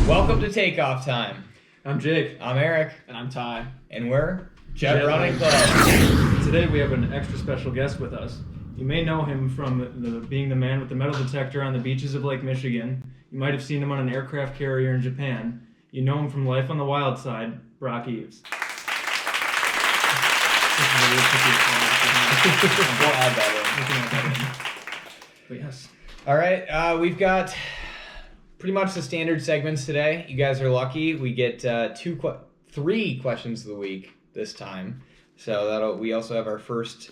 Welcome to Takeoff Time. I'm Jake. I'm Eric. And I'm Ty. And we're Jet Running Club. Club. Today we have an extra special guest with us. You may know him from being the man with the metal detector on the beaches of Lake Michigan. You might have seen him on an aircraft carrier in Japan. You know him from Life on the Wild Side, Brock Eves. We'll add that in. But yes. All right, we've got pretty much the standard segments today. You guys are lucky. We get three questions of the week this time. So we also have our first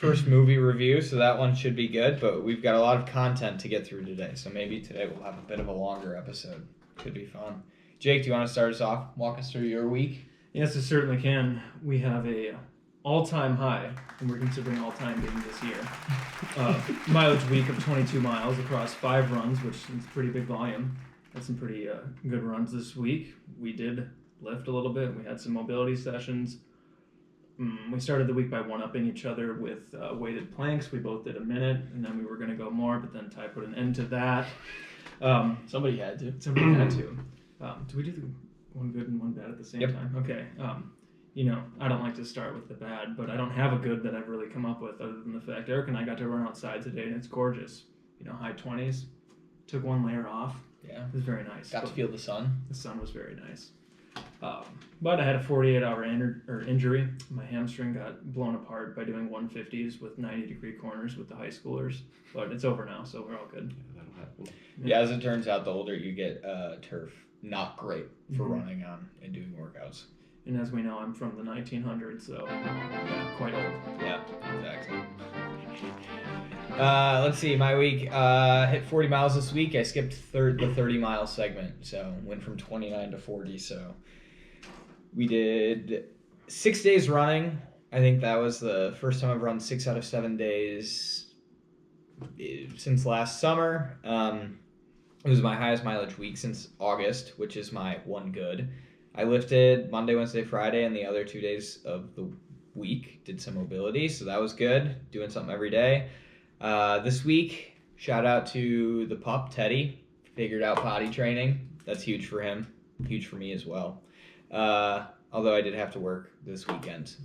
movie review, so that one should be good. But we've got a lot of content to get through today, so maybe today we'll have a bit of a longer episode. Could be fun. Jake, do you want to start us off? Walk us through your week? Yes, it certainly can. We have a all-time high, and we're considering all-time being this year. Mileage week of 22 miles across 5 runs, which is pretty big volume. Had some pretty good runs this week. We did lift a little bit. We had some mobility sessions. We started the week by one-upping each other with weighted planks. We both did a minute, and then we were going to go more, but then Ty put an end to that. Somebody had to. Somebody had to. Do we do the one good and one bad at the same time? Okay. I don't like to start with the bad, but I don't have a good that I've really come up with other than the fact Eric and I got to run outside today, and it's gorgeous. High 20s. Took one layer off. Yeah. It was very nice. Got to feel the sun. The sun was very nice. But I had a 48-hour injury. My hamstring got blown apart by doing 150s with 90-degree corners with the high schoolers. But it's over now, so we're all good. That'll happen. Yeah, as it turns out, the older you get, turf, not great for running on and doing workouts. And as we know, I'm from the 1900s, so quite old. Yeah, exactly. Let's see, my week, hit 40 miles this week. I skipped the 30-mile segment, so went from 29 to 40. So we did 6 days running. I think that was the first time I've run 6 out of 7 days since last summer. It was my highest mileage week since August, which is my one good. I lifted Monday, Wednesday, Friday, and the other 2 days of the week. Did some mobility, so that was good. Doing something every day. This week, shout out to the pup, Teddy. Figured out potty training. That's huge for him. Huge for me as well. Although I did have to work this weekend.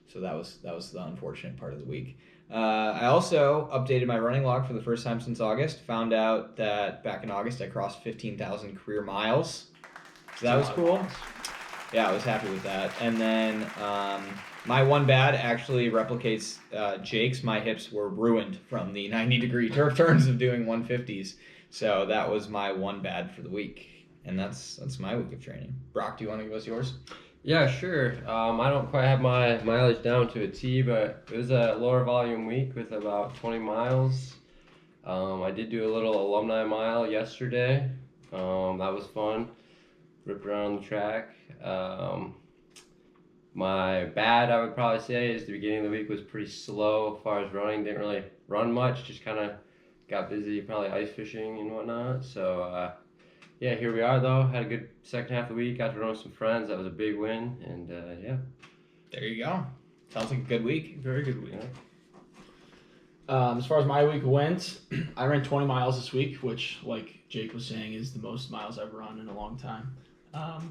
So that was the unfortunate part of the week. I also updated my running log for the first time since August. Found out that back in August I crossed 15,000 career miles. So that was cool. Yeah, I was happy with that. And then my one bad actually replicates Jake's. My hips were ruined from the 90-degree turf turns of doing 150s. So that was my one bad for the week. And that's my week of training. Brock, do you want to give us yours? Yeah, sure. I don't quite have my mileage down to a T, but it was a lower volume week with about 20 miles. I did do a little alumni mile yesterday. That was fun. Ripped around the track. My bad, I would probably say, is the beginning of the week was pretty slow as far as running. Didn't really run much, just kind of got busy, probably ice fishing and whatnot. So, here we are, though. Had a good second half of the week. Got to run with some friends. That was a big win, and There you go. Sounds like a good week. Very good week. Yeah. As far as my week went, I ran 20 miles this week, which, like Jake was saying, is the most miles I've run in a long time.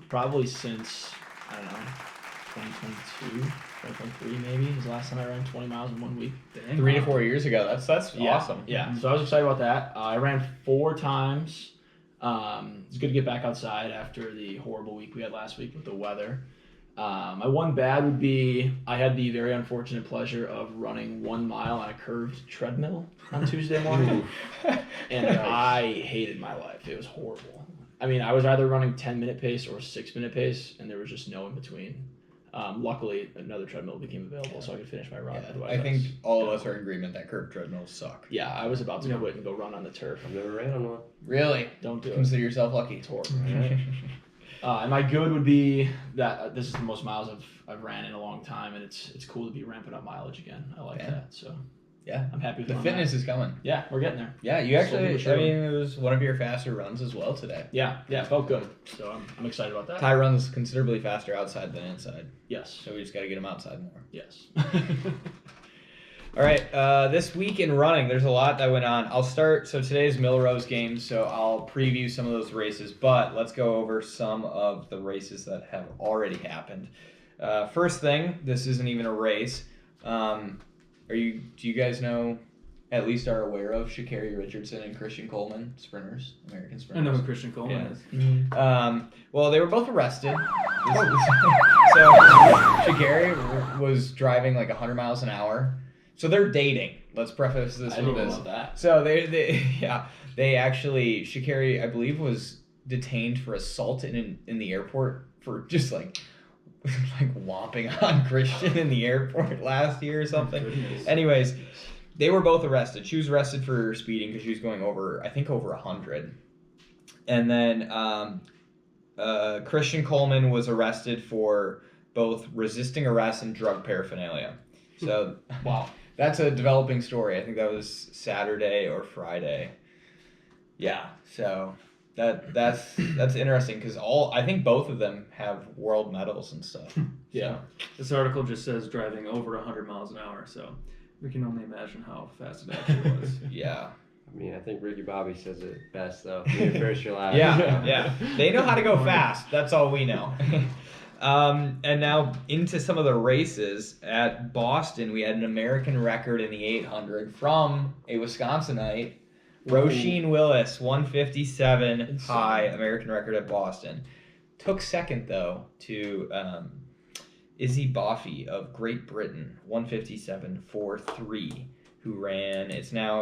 Probably since, 2022, 2023 maybe, is the last time I ran 20 miles in 1 week. Dang. 3 to 4 years ago. That's awesome. Yeah, so I was excited about that. I ran 4 times. It's good to get back outside after the horrible week we had last week with the weather. My one bad would be I had the very unfortunate pleasure of running 1 mile on a curved treadmill on Tuesday morning. And I hated my life. It was horrible. I mean, I was either running 10-minute pace or 6-minute pace, and there was just no in between. Luckily, another treadmill became available, so I could finish my run. Yeah, Otherwise, I think all of us are in agreement that curved treadmills suck. Yeah, I was about to quit and go run on the turf. I've never ran on one. Really? Don't do it. Consider yourself lucky. It's horrible. And my good would be that this is the most miles I've ran in a long time, and it's cool to be ramping up mileage again. I like that. So yeah, I'm happy with the fitness is coming. Yeah, we're getting there. Yeah, you actually. It was one of your faster runs as well today. Yeah, it felt good. So I'm excited about that. Ty runs considerably faster outside than inside. Yes. So we just got to get him outside more. Yes. All right, this week in running, there's a lot that went on. I'll start. So today's Milrose Games, so I'll preview some of those races. But let's go over some of the races that have already happened. First thing, this isn't even a race. Do you guys know, at least are aware of Sha'Carri Richardson and Christian Coleman, sprinters, American I sprinters? know who Christian Coleman is. Well, they were both arrested. So Sha'Carri was driving like 100 miles an hour. So they're dating. Let's preface this I with didn't this. know that. So they actually, Sha'Carri, I believe, was detained for assault in the airport for just like whomping on Christian in the airport last year or something. Goodness. Anyways, they were both arrested. She was arrested for speeding because she was going over 100. And then Christian Coleman was arrested for both resisting arrest and drug paraphernalia. So Wow. that's a developing story. I think that was Saturday or Friday. Yeah, so that's interesting because I think both of them have world medals and stuff. Yeah. This article just says driving over 100 miles an hour, so we can only imagine how fast it actually was. Yeah. I mean, I think Ricky Bobby says it best, though. You're first, you're last. Yeah. They know how to go fast. That's all we know. And now into some of the races. At Boston, we had an American record in the 800 from a Wisconsinite, Roisin Willis, 157 Insane. high American record at Boston. Took second, though, to Izzy Boffey of Great Britain, 157.43, who ran.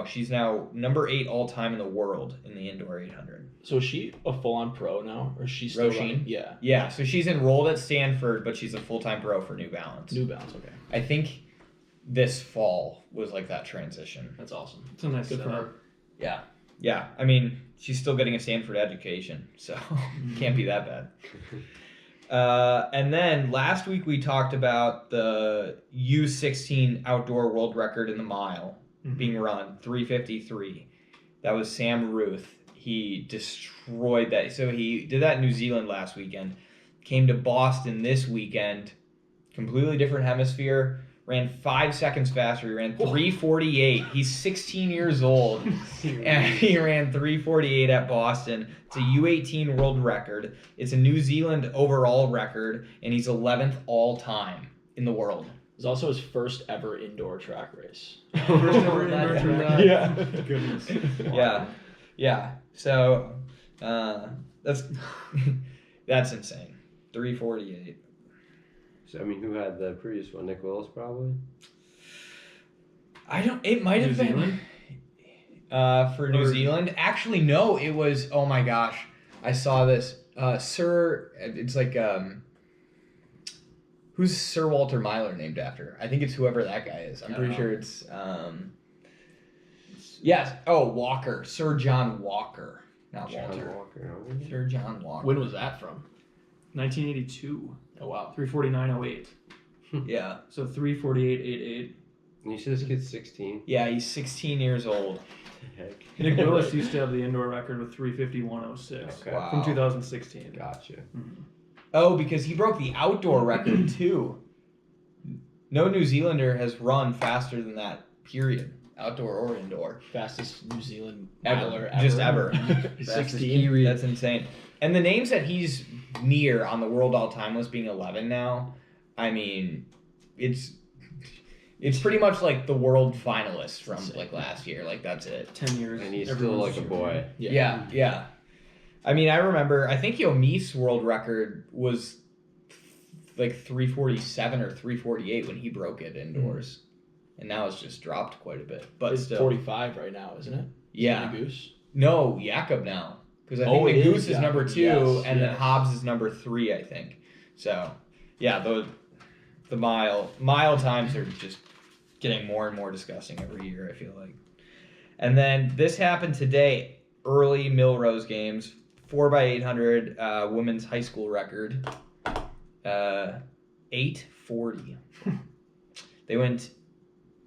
She's now number 8 all time in the world in the indoor 800. So is she a full-on pro now, or is she still Roisin? running? Yeah. Yeah, so she's enrolled at Stanford, but she's a full-time pro for New Balance. New Balance. Okay. I think this fall was like that transition. That's awesome. It's a nice Good for setup. her. Yeah. I mean, she's still getting a Stanford education, so can't be that bad. And then last week we talked about the U16 outdoor world record in the mile being run, 3:53. That was Sam Ruth. He destroyed that. So he did that in New Zealand last weekend. Came to Boston this weekend, completely different hemisphere. Ran 5 seconds faster. He ran 3:48. He's 16 years old, and he ran 3:48 at Boston. It's a U18 world record. It's a New Zealand overall record, and he's 11th all time in the world. It was also his first ever indoor track race. First ever indoor track. Yeah. Goodness. Yeah. So that's that's insane. 3:48. So, I mean, who had the previous one? Nick Willis, probably? It might have New been Zealand? for New Zealand. Actually, no, it was, oh my gosh. I saw this. It's like, who's Sir Walter Myler named after? I think it's whoever that guy is. I'm pretty sure it's, yes. Oh, Walker. Sir John Walker. Not John Walter. Walker. Okay. Sir John Walker. When was that from? 1982. Oh wow. 3:49.08. Yeah. So 3:48.88. And you said this kid's 16? Yeah, he's 16 years old. Heck. Nick Willis used to have the indoor record with 3:51.06 Okay. Wow. from 2016. Gotcha. Oh, because he broke the outdoor record too. No New Zealander has run faster than that, period. Outdoor or indoor. Fastest New Zealand Ever. miler Just ever. 16. That's insane. And the names that he's near on the world all-time list being 11 now, I mean, it's pretty much like the world finalists from like last year. Like, that's it. 10 years. And he's still everyone's like a shooting. boy. Yeah. I mean, I remember, I think Yomi's world record was like 3:47 or 3:48 when he broke it indoors. And now it's just dropped quite a bit. But It's still. 45 right now, isn't it? Yeah. Is it a Goose? No, Jakob now. Because I think it the is Goose is Jakob. number 2, Yes, and then yes. Hobbs is number 3, I think. So, yeah, the mile times are just getting more and more disgusting every year, I feel like. And then this happened today, early Milrose games, 4x800 women's high school record, 8:40. They went.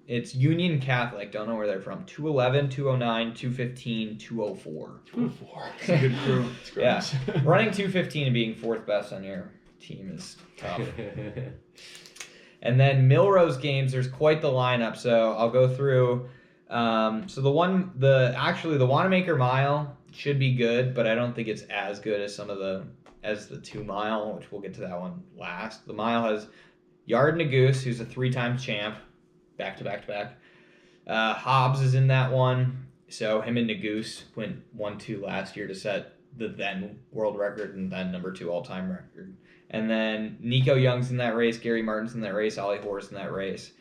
It's Union Catholic. Don't know where they're from. 2:11, 2:09, 2:15, 2:04. 204. It's a good crew. Yeah, running 2:15 and being 4th best on your team is tough. And then Milrose Games, there's quite the lineup. So I'll go through. So the Wanamaker Mile should be good, but I don't think it's as good as the 2 mile, which we'll get to that one last. The mile has Yard Nagoose, who's a 3-time champ, back to back. Hobbs is in that one. So him and Nagoose went 1-2 last year to set the then world record and then number 2 all-time record. And then Nico Young's in that race, Gary Martin's in that race, Ollie Hoare's in that race.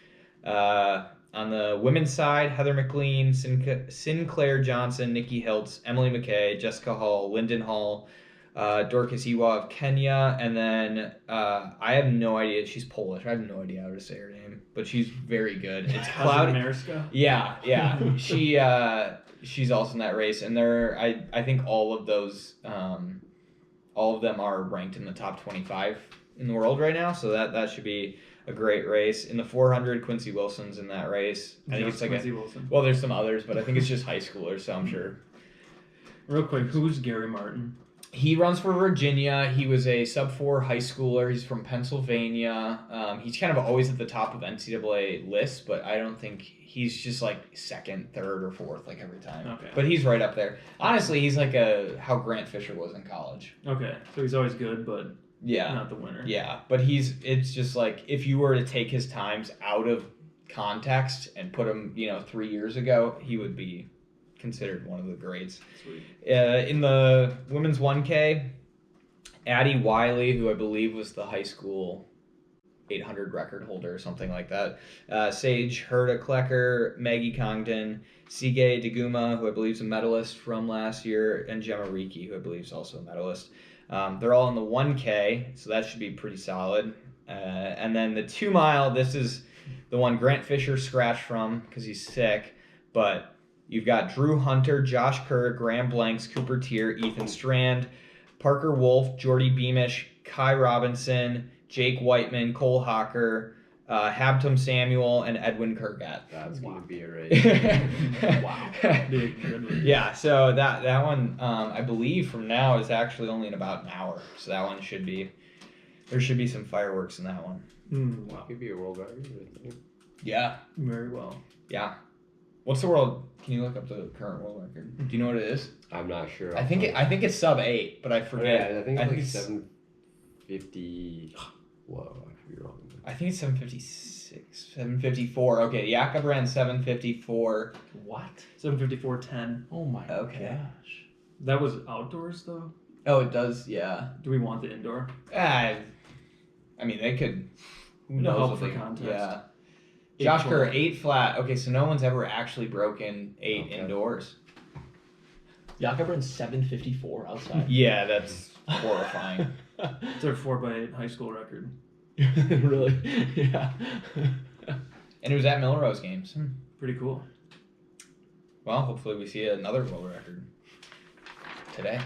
On the women's side, Heather McLean, Sinclair Johnson, Nikki Hiltz, Emily McKay, Jessica Hall, Lyndon Hall, Dorcas Iwa of Kenya, and then I have no idea. She's Polish. I have no idea how to say her name, but she's very good. It's Cloud. Ameriska? Yeah. She's also in that race, and I think all of them are ranked in the top 25 in the world right now, so that should be a great race. In the 400, Quincy Wilson's in that race. I think it's like Quincy Wilson. Well, there's some others, but I think it's just high schoolers, so I'm sure. Real quick, who's Gary Martin? He runs for Virginia. He was a sub-4 high schooler. He's from Pennsylvania. He's kind of always at the top of NCAA lists, but I don't think he's just like second, third, or fourth like every time. Okay. But he's right up there. Honestly, he's like how Grant Fisher was in college. Okay, so he's always good, but Yeah. not the winner. Yeah, but it's just like if you were to take his times out of context and put him, 3 years ago, he would be considered one of the greats. Sweet. In the women's 1K, Addie Wiley, who I believe was the high school 800 record holder or something like that, Sage Herta-Klecker, Maggie Congdon, Sige Deguma, who I believe is a medalist from last year, and Gemma Riki, who I believe is also a medalist. They're all in the 1K, so that should be pretty solid. And then the 2 mile, this is the one Grant Fisher scratched from because he's sick, but you've got Drew Hunter, Josh Kerr, Graham Blanks, Cooper Tier, Ethan Strand, Parker Wolf, Jordy Beamish, Kai Robinson, Jake Whiteman, Cole Hocker, Habtum Samuel, and Edwin Kurgat. That's going to be a race. Wow. Big, good one. Yeah, so that one, I believe from now is actually only in about an hour. So that one there should be some fireworks in that one. Wow. Could be a world record, I think. Yeah. Very well. Yeah. What's the world? Can you look up the current world record? Do you know what it is? I'm not sure. I think it's sub 8, but I forget. Yeah, I think it's 750. Whoa, I could be wrong. I think it's 756, 754. Okay, Jakob ran 754. What? 754.10. Oh my Okay. gosh. That was outdoors, though? Oh, it does. Yeah. Do we want the indoor? I mean, they could. Who No knows help what for they- context. Yeah. 8 Josh Kerr, flat. 8 flat. Okay, so no one's ever actually broken 8 Okay. indoors. Jakob ran 754 outside. Yeah, that's horrifying. It's our 4x8 high school record. Really? Yeah. And it was at Milrose Games. Pretty cool. Well, hopefully we see another world record today.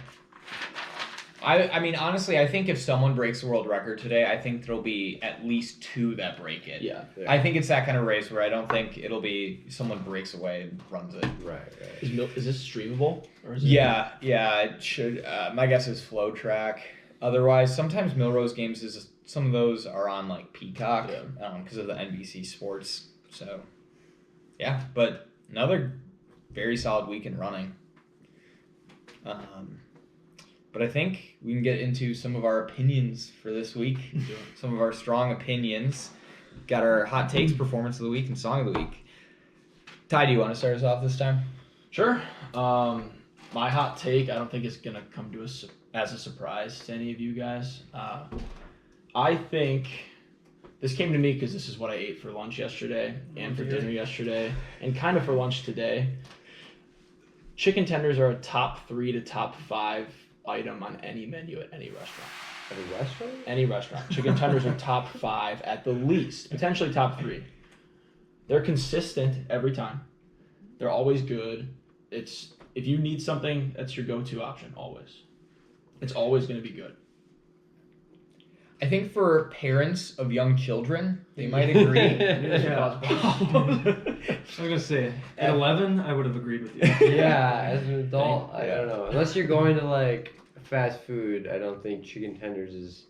I mean, honestly, I think if someone breaks the world record today, I think there'll be at least 2 that break it. Yeah. I think it's that kind of race where I don't think it'll be someone breaks away and runs it. Right. Is this streamable? Or is it Yeah, it should. My guess is Flow Track. Otherwise, sometimes Milrose Games some of those are on like Peacock because of the NBC Sports. So, yeah, but another very solid week in running. But I think we can get into some of our opinions for this week. Some of our strong opinions. Got our hot takes, performance of the week, and song of the week. Ty, do you want to start us off this time? Sure. My hot take, I don't think it's going to come to us as a surprise to any of you guys. I think this came to me because this is what I ate for lunch yesterday and for dinner yesterday and kind of for lunch today. Chicken tenders are a top 3 to top 5 item on any menu at any restaurant. At a restaurant? Any restaurant. Chicken tenders are top 5 at the least, potentially top 3. They're consistent every time. They're always good. If you need something, that's your go-to option, always. It's always going to be good. I think for parents of young children, they might agree. Yeah. I was going to say, at 11, I would have agreed with you. Yeah, as an adult, I don't know. Unless you're going to like fast food, I don't think chicken tenders is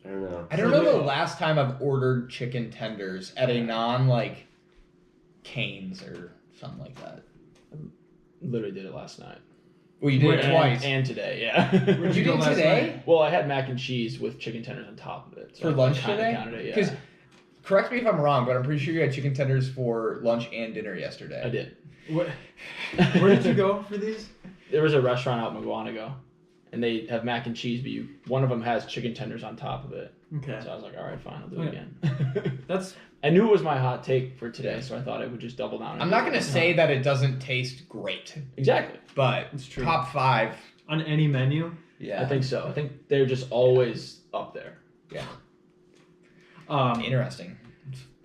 I don't know. I don't know the last time I've ordered chicken tenders at a non like Cane's or something like that. Literally did it last night. Well, you did it twice. And today, yeah. Where'd You go did last today? night? Well, I had mac and cheese with chicken tenders on top of it. For I lunch kinda today? counted it, yeah. Because correct me if I'm wrong, but I'm pretty sure you had chicken tenders for lunch and dinner yesterday. I did. Where did you go for these? There was a restaurant out in Maguanago, and they have mac and cheese, but one of them has chicken tenders on top of it. Okay. So I was like, all right, fine, I'll do Okay. it again. That's I knew it was my hot take for today, so I thought I would just double down. I'm not going to say that it doesn't taste great, Exactly. but It's true. top 5. on any menu. Yeah. I think so. I think they're just always up there. Interesting.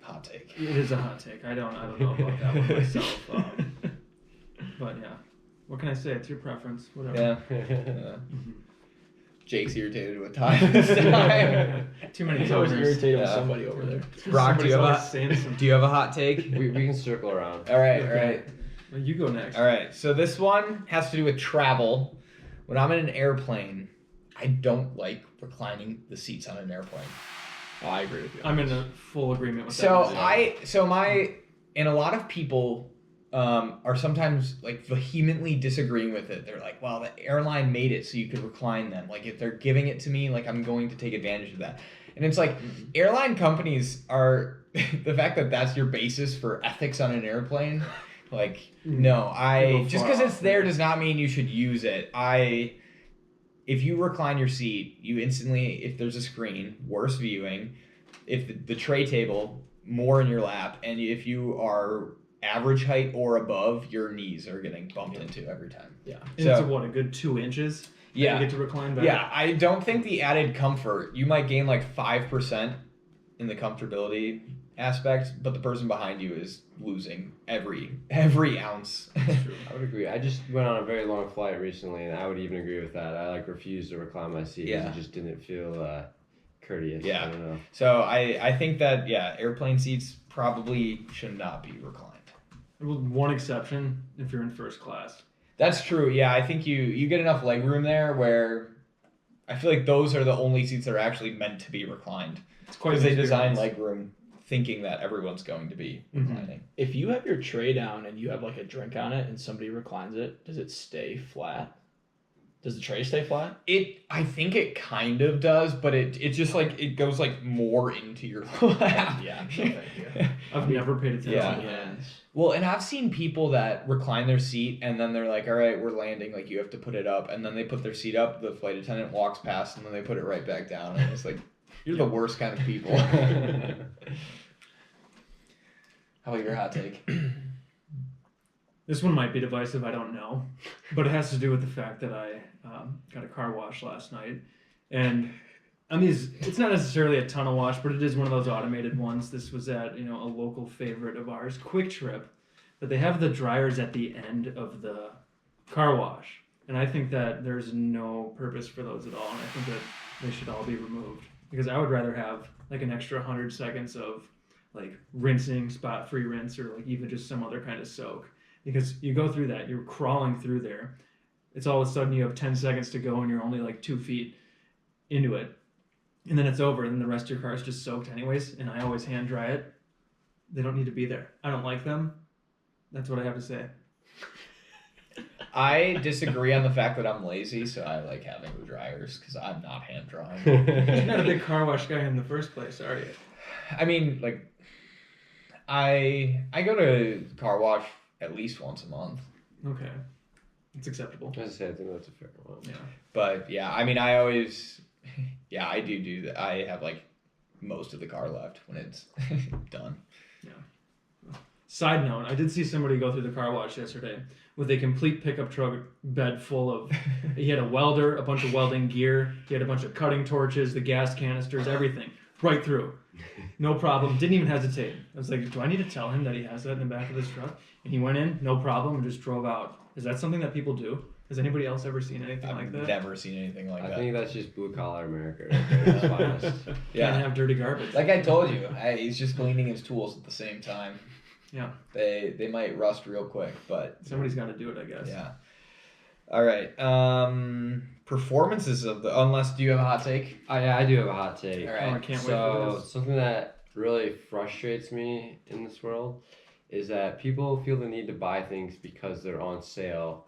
Hot take. It is a hot take. I don't know about that one myself. But yeah, what can I say? It's your preference. Whatever. Yeah. Jake's irritated with time this time. Too many He's always toners. irritated with Yeah. somebody over there. Brock, do you Somebody's have always a, saying something. do you have a hot take? We can circle around. All right, Okay. all right. Well, you go next. All right, so this one has to do with travel. When I'm in an airplane, I don't like reclining the seats on an airplane. Oh, I agree with you. I'm in a full agreement with So that. and a lot of people are sometimes like vehemently disagreeing with it. They're like, well, the airline made it so you could recline them. Like if they're giving it to me, like I'm going to take advantage of that. And it's like airline companies are the fact that that's your basis for ethics on an airplane. Like no, They go just far because it's off there there. does not mean you should use it. If you recline your seat, you instantly, if there's a screen, worse viewing. If the tray table, more in your lap, and if you are average height or above, your knees are getting bumped into every time. Yeah. And it's a good 2 inches. that Yeah. You get to recline back. Yeah, I don't think the added comfort, you might gain like 5% in the comfortability aspect, but the person behind you is losing every ounce. That's true. I would agree. I just went on a very long flight recently, and I would even agree with that. I like refused to recline my seat. 'Cause Yeah. It just didn't feel courteous. Yeah. I don't know. So I think that, yeah, airplane seats probably should not be reclined. With one exception, if you're in first class. That's true. Yeah, I think you get enough leg room there where I feel like those are the only seats that are actually meant to be reclined. It's quite Because an they design experience. leg room thinking that everyone's going to be Mhm. reclining. If you have your tray down and you have like a drink on it and somebody reclines it, does it stay flat? Does the tray stay flat? I think it kind of does, but it just like it goes like more into your lap. Yeah, no thank you. I've never paid attention Yeah. to that. Hands. Well, and I've seen people that recline their seat and then they're like, all right, we're landing, like you have to put it up, and then they put their seat up, the flight attendant walks past and then they put it right back down, and it's like you're the worst kind of people. How about your hot take? This one might be divisive, I don't know. But it has to do with the fact that I got a car wash last night. And on these, it's not necessarily a tunnel wash, but it is one of those automated ones. This was at, a local favorite of ours, Quick Trip. But they have the dryers at the end of the car wash. And I think that there's no purpose for those at all. And I think that they should all be removed. Because I would rather have like an extra 100 seconds of like rinsing, spot-free rinse, or like even just some other kind of soak. Because you go through that, you're crawling through there. It's all of a sudden you have 10 seconds to go and you're only like 2 feet into it. And then it's over, and then the rest of your car is just soaked anyways, and I always hand dry it. They don't need to be there. I don't like them. That's what I have to say. I disagree on the fact that I'm lazy, so I like having the dryers because I'm not hand drying. You're not a big car wash guy in the first place, are you? I mean, like, I go to car wash at least once a month. Okay. It's acceptable. As I say, I think that's a fair one. Yeah. But yeah, I mean, I always, yeah, I do that. I have like most of the car left when it's done. Side note, I did see somebody go through the car wash yesterday with a complete pickup truck bed full of, he had a welder, a bunch of welding gear, he had a bunch of cutting torches, the gas canisters, everything, right through. No problem, didn't even hesitate. I was like, do I need to tell him that he has that in the back of his truck? And he went in, no problem, and just drove out. Is that something that people do? Has anybody else ever seen anything like I've that? never seen anything like I that. think that's just blue collar America. Right there. It's finest. Yeah. Can't have dirty garbage. Like I told you, he's just cleaning his tools at the same time. Yeah. They might rust real quick, but Somebody's got to do it, I guess. yeah. All right. performances of the unless do you have a hot take? I do have a hot take. All Oh, I right. can't wait for So this. something that really frustrates me in this world is that people feel the need to buy things because they're on sale,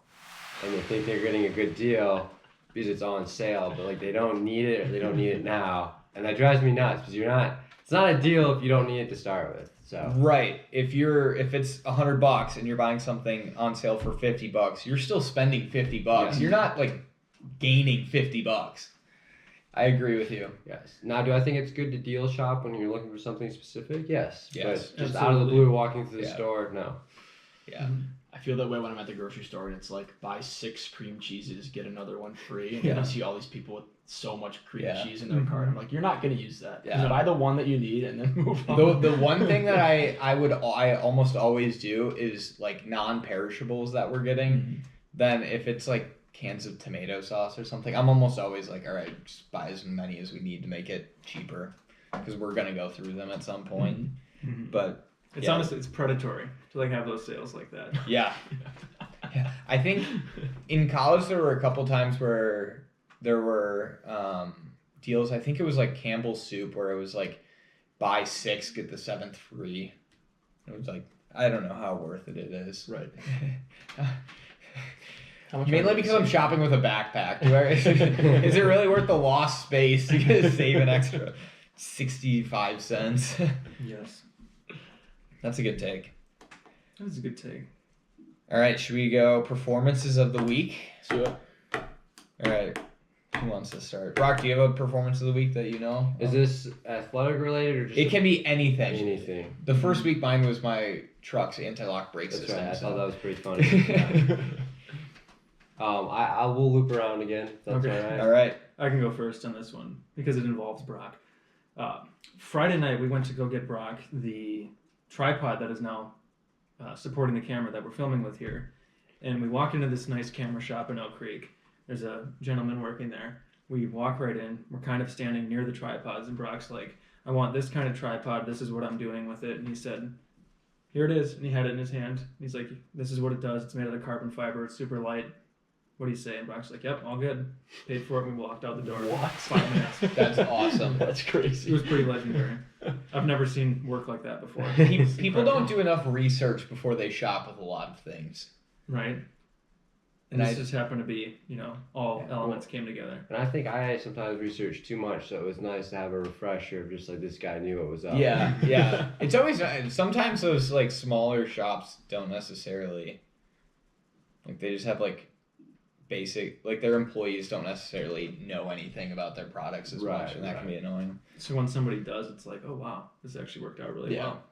and they think they're getting a good deal because it's on sale, but like they don't need it or they don't need it now, and that drives me nuts because it's not a deal if you don't need it to start with. So Right. If it's $100 and you're buying something on sale for $50, you're still spending $50. Yes. You're not like gaining $50. I agree with you. yes. Now, do I think it's good to deal shop when you're looking for something specific? Yes. Yes, But just out of the absolutely. blue, walking through the Yeah. store, no. Yeah. I feel that way when I'm at the grocery store and it's like buy 6 cream cheeses, get another one free. And Yeah. you see all these people with so much cream Yeah. cheese in their cart. I'm like, you're not gonna use that. Yeah. Just buy the one that you need and then move on. The one thing that I almost always do is like non-perishables that we're getting. Then if it's like cans of tomato sauce or something, I'm almost always like, all right, just buy as many as we need to make it cheaper because we're gonna go through them at some point. Mhm. But It's yeah. honestly, it's predatory to like have those sales like that. yeah. Yeah. I think in college there were a couple times where there were deals. I think it was like Campbell's soup where it was like buy 6 get the 7th free. It was like I don't know how worth it is. Right. How much Mainly are because they? I'm shopping with a backpack. Is it really worth the lost space to save an extra 65 cents? Yes, That's a good take. that was a good take. All right, should we go performances of the week? So, All right, who wants to start? Brock, do you have a performance of the week that you know? Is this athletic related or just It can be anything. anything? The first week mine was my truck's anti-lock brake That's system. right. I so- thought that was pretty funny. Yeah. I will loop around again. If that's Okay. all right. All right. I can go first on this one because it involves Brock. Friday night, we went to go get Brock the tripod that is now supporting the camera that we're filming with here. And we walk into this nice camera shop in Oak Creek. There's a gentleman working there. We walk right in. We're kind of standing near the tripods, and Brock's like, I want this kind of tripod. This is what I'm doing with it. And he said, here it is. And he had it in his hand. He's like, this is what it does. It's made out of carbon fiber. It's super light. What do you say? And Brock's like, yep, all good. Paid for it, and we walked out the door. What? 5 minutes. That's awesome. That's It crazy. was pretty legendary. I've never seen work like that before. People don't do enough research before they shop with a lot of things. Right. And And this I- just happened to be, all Yeah, elements came together. And I think I sometimes research too much, so it was nice to have a refresher of just like this guy knew what was up. Yeah, yeah. It's always sometimes those like smaller shops don't necessarily like they just have like basic like their employees don't necessarily know anything about their products as Right, much, and that can be annoying. So when somebody does, it's like, oh wow, this actually worked out really Yeah. well.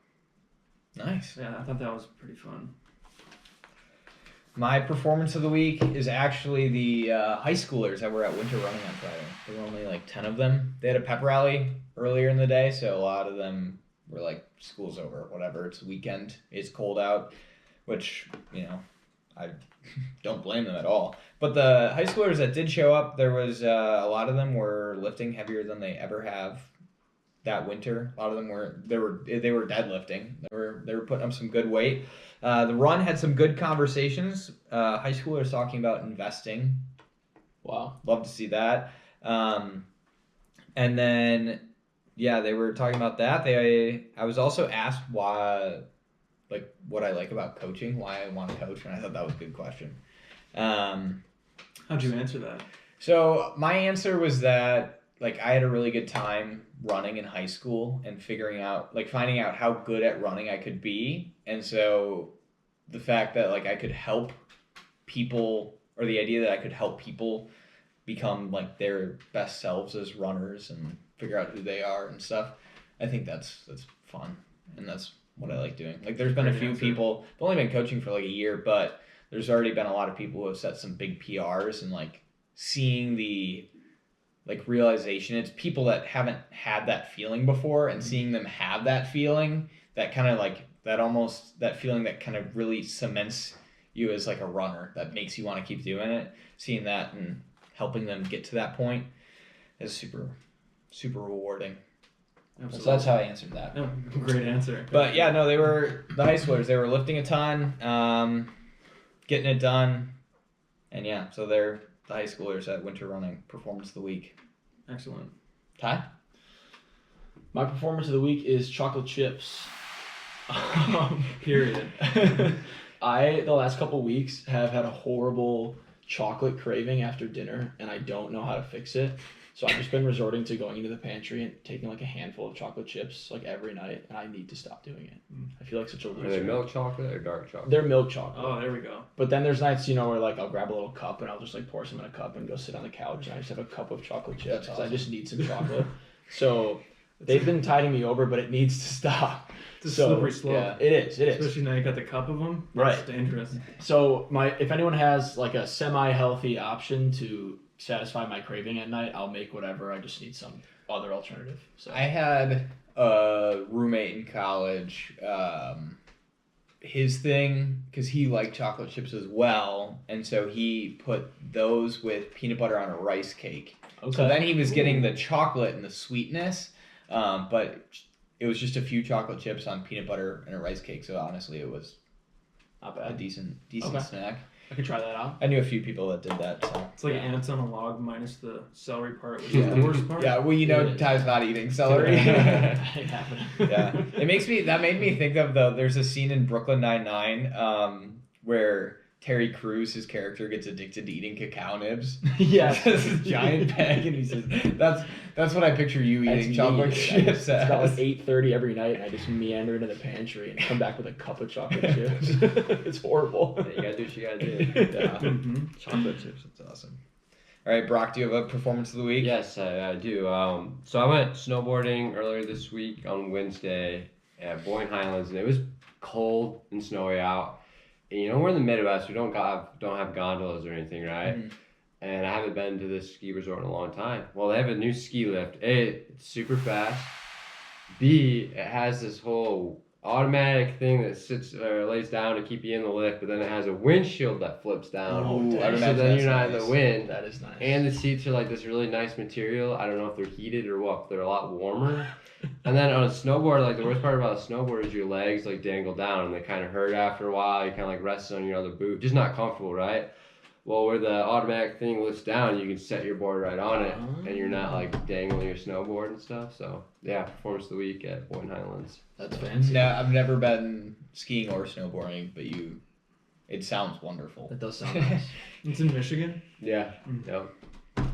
Nice. Yeah, I thought that was pretty fun. My performance of the week is actually the high schoolers that were at winter running on Friday. There were only like 10 of them. They had a pep rally earlier in the day, so a lot of them were like, school's over, whatever. It's weekend. It's cold out, which, I don't blame them at all. But the high schoolers that did show up, there was a lot of them were lifting heavier than they ever have that winter. A lot of them were deadlifting. They were putting up some good weight. The run had some good conversations. High schoolers talking about investing. Wow. Love to see that. And then, yeah, they were talking about that. I was also asked why, like, what I like about coaching, why I want to coach, and I thought that was a good question. How'd you answer that? So my answer was that, like, I had a really good time running in high school and finding out how good at running I could be. And so the fact that, like, I could help people, or the idea that I could help people become, like, their best selves as runners and figure out who they are and stuff, I think that's fun. And that's what I like doing. Like, there's been a Great few answer. people, I've only been coaching for, like, a year, but there's already been a lot of people who have set some big PRs, and, like, seeing the like realization, it's people that haven't had that feeling before, and seeing them have that feeling, that kind of like that feeling that kind of really cements you as like a runner, that makes you want to keep doing it. Seeing that and helping them get to that point is super, super rewarding. Absolutely. So that's how I answered that. No, great answer. But yeah, no, the high schoolers, they were lifting a ton, getting it done, and yeah, so they're the high schoolers at winter running performance of the week. Excellent. Ty? My performance of the week is chocolate chips. Period. The last couple weeks have had a horrible chocolate craving after dinner, and I don't know how to fix it. So I've just been resorting to going into the pantry and taking like a handful of chocolate chips like every night, and I need to stop doing it. I feel like such a loser. Are they milk chocolate or dark chocolate? They're milk chocolate. Oh, there we go. But then there's nights, where like I'll grab a little cup and I'll just like pour some in a cup and go sit on the couch and I just have a cup of chocolate chips because I just need some chocolate. So they've been tiding me over, but it needs to stop. It's a slippery slope. Yeah, it is. Especially now you got the cup of them. Right. It's dangerous. So if anyone has like a semi-healthy option to satisfy my craving at night, I'll make whatever. I just need some other alternative. So I had a roommate in college. His thing, because he liked chocolate chips as well, and so he put those with peanut butter on a rice cake. okay. So then he was getting the chocolate and the sweetness, but it was just a few chocolate chips on peanut butter and a rice cake. So honestly, it was not a bad. decent Okay. snack. I could try that out. I knew a few people that did that. So. It's like Yeah. ants on a log minus the celery part, which Yeah. is the worst part. Yeah, well, It is. Ty's not eating celery. That ain't happening. Yeah, that made me think of there's a scene in Brooklyn Nine-Nine where Terry Crews, his character, gets addicted to eating cacao nibs. Yeah. He has this giant bag, and he says, "That's what I picture you That's eating me. chocolate It's chips about as." like 8:30 every night, and I just meander into the pantry and come back with a cup of chocolate chips. It's horrible. Yeah, you gotta do what you gotta do. Yeah, Mm-hmm. chocolate chips. That's awesome. All right, Brock, do you have a performance of the week? Yes, I do. So I went snowboarding earlier this week on Wednesday at Boyne Highlands, and it was cold and snowy out. And we're in the Midwest. We don't have gondolas or anything, right? Mhm. And I haven't been to this ski resort in a long time. Well, they have a new ski lift. A, it's super fast. B, it has this whole automatic thing that sits or lays down to keep you in the lift, but then it has a windshield that flips down. Oh, Ooh, dang. I would So imagine then that's you're not in nice. the wind. That is nice. And the seats are like this really nice material. I don't know if they're heated or what, but they're a lot warmer. And then on a snowboard, like the worst part about a snowboard is your legs like dangle down and they kind of hurt after a while. You kind of like rest on your other boot. Just not comfortable, right? Well, where the automatic thing lifts down, you can set your board right on it and you're not like dangling your snowboard and stuff. So yeah, performance of the week at Boyne Highlands. That's fancy. No, I've never been skiing or snowboarding, but it sounds wonderful. That does sound nice. It's in Michigan. Yeah. Mm. Yep.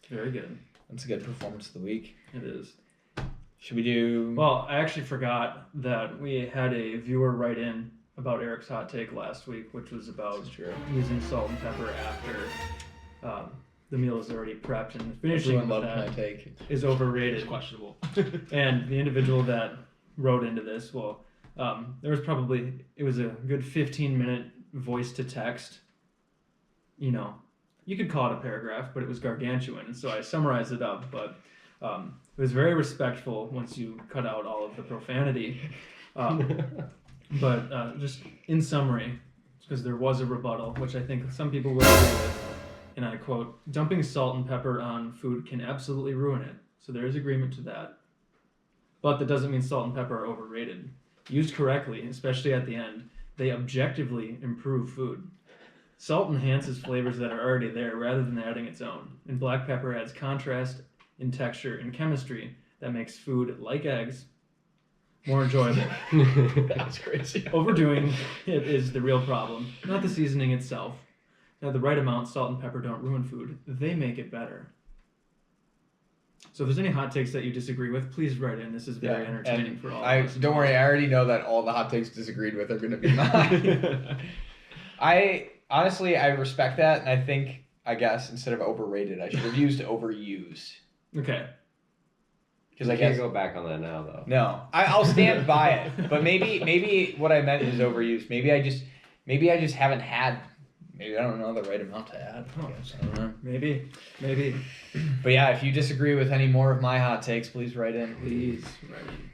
Very good. That's a good performance of the week. It is. Should we do? Well, I actually forgot that we had a viewer write in about Eric's hot take last week, which was about That's true. using salt and pepper after the meal is already prepped, and finishing Everyone with loved my that take. is It's overrated. questionable. And the individual that wrote into this, it was a good 15-minute voice to text. You could call it a paragraph, but it was gargantuan, and so I summarized it up. But it was very respectful once you cut out all of the profanity. But just in summary, because there was a rebuttal, which I think some people will agree with, and I quote, "Dumping salt and pepper on food can absolutely ruin it." So there is agreement to that. But that doesn't mean salt and pepper are overrated. Used correctly, especially at the end, they objectively improve food. Salt enhances flavors that are already there rather than adding its own. And black pepper adds contrast in texture and chemistry that makes food, like eggs, more enjoyable. That's crazy. Overdoing it is the real problem, not the seasoning itself. Now, the right amount, salt and pepper don't ruin food. They make it better. So if there's any hot takes that you disagree with, please write in. This is very entertaining for all of us. Don't worry, I already know that all the hot takes disagreed with are going to be mine. I respect that, and I guess instead of overrated, I should have used overused. Okay. Because I I can't guess go back on that now though. no, I'll stand by it. But maybe what I meant is overused. Maybe I just haven't had. Maybe I don't know the right amount to add. I guess I don't know. Maybe. But yeah, if you disagree with any more of my hot takes, please write in. Please write in.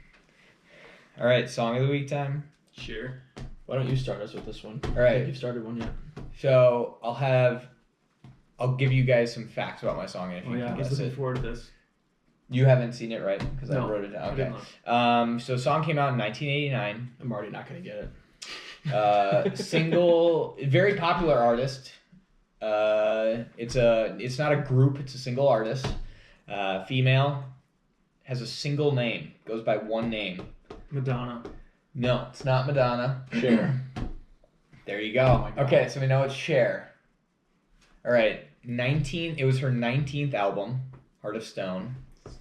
All right, song of the week time. Sure. Why don't you start us with this one? All right. I think you've started one yet. So I'll give you guys some facts about my song, and if Oh you yeah, I can was guess looking it. forward to this. You haven't seen it, right? Because No, I wrote it down. I Okay. didn't look. So song came out in 1989. I'm already not going to get it. Single, very popular artist. It's not a group. It's a single artist. Female, has a single name. Goes by one name. Madonna. No, it's not Madonna. Cher. There you Oh go. my God. Okay, so we know it's Cher. All right, 19. It was her 19th album, Heart of Stone,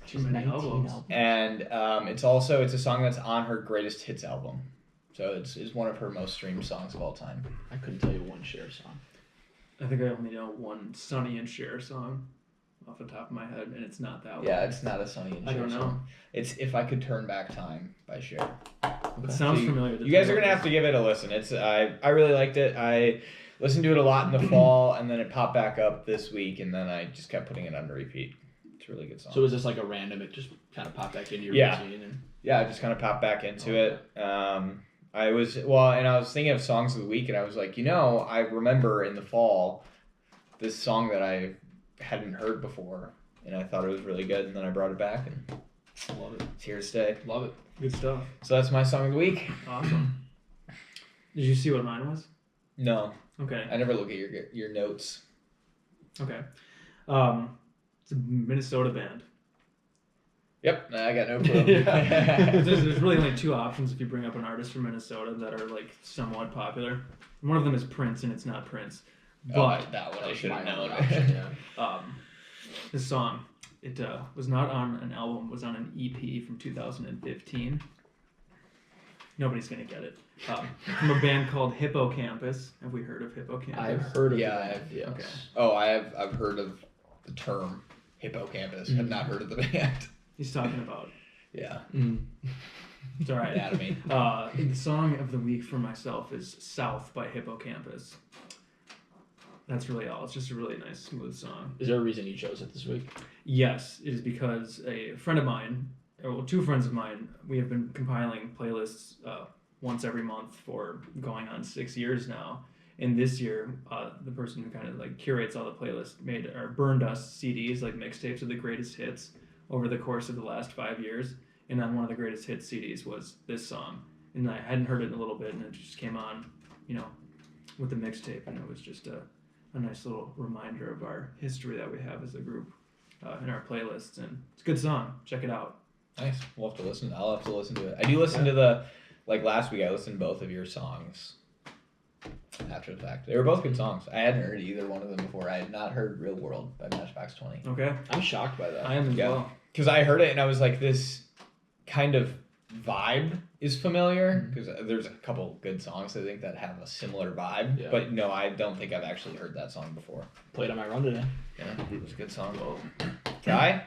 Too many albums. and it's a song that's on her greatest hits album. So it's one of her most streamed songs of all time. I couldn't tell you one Cher song. I think I only know one Sonny and Cher song off the top of my head, and it's not that one. Yeah, it's not a Sonny and I Cher don't know. song. It's If I Could Turn Back Time by Cher. It sounds So familiar. You guys are gonna have to give it a listen. I really liked it. I listened to it a lot in the fall, and then it popped back up this week, and then I just kept putting it on repeat. It's a really good song. So is this like a random? It just kind of popped back into your Yeah. routine. And... Yeah, I just kind of popped back into it. I was thinking of songs of the week, and I was like, I remember in the fall this song that I hadn't heard before, and I thought it was really good, and then I brought it back, and I love it. it's here to stay. Love it. Good stuff. So that's my song of the week. Awesome. Did you see what mine was? No, Okay. I never look at your notes. Okay. It's a Minnesota band. Yep, I got no clue. There's really only two options if you bring up an artist from Minnesota that are like somewhat popular. One of them is Prince, and it's not Prince. But that one I That's should have my known. only option, yeah. this song, it was not on an album, it was on an EP from 2015. Nobody's gonna get it. From a band called Hippocampus. Have we heard of Hippocampus? I've heard of Yeah, it. I have, Yes. Okay. Oh, I've heard of the term hippocampus. Have not heard of the band. He's talking about. Yeah, It's all right. anatomy. The song of the week for myself is South by Hippocampus. That's really all. It's just a really nice, smooth song. Is there a reason you chose it this week? Yes, it is because a friend of mine, or two friends of mine, we have been compiling playlists once every month for going on 6 years now. And this year, the person who kind of like curates all the playlists burned us CDs, like mixtapes of the greatest hits over the course of the last 5 years. And on one of the greatest hits CDs was this song. And I hadn't heard it in a little bit, and it just came on, with the mixtape. And it was just a nice little reminder of our history that we have as a group in our playlists. And it's a good song. Check it out. Nice. We'll have to listen. I'll have to listen to it. I do listen to last week I listened to both of your songs after the fact. They were both good songs. I hadn't heard either one of them before. I had not heard Real World by Matchbox 20. Okay? I'm shocked by that. I am as Yeah. well. Because I heard it and I was like, this kind of vibe is familiar. Because there's a couple good songs I think that have a similar vibe. Yeah. But no, I don't think I've actually heard that song before. Played on my run today. Yeah, it was a good song. Guy?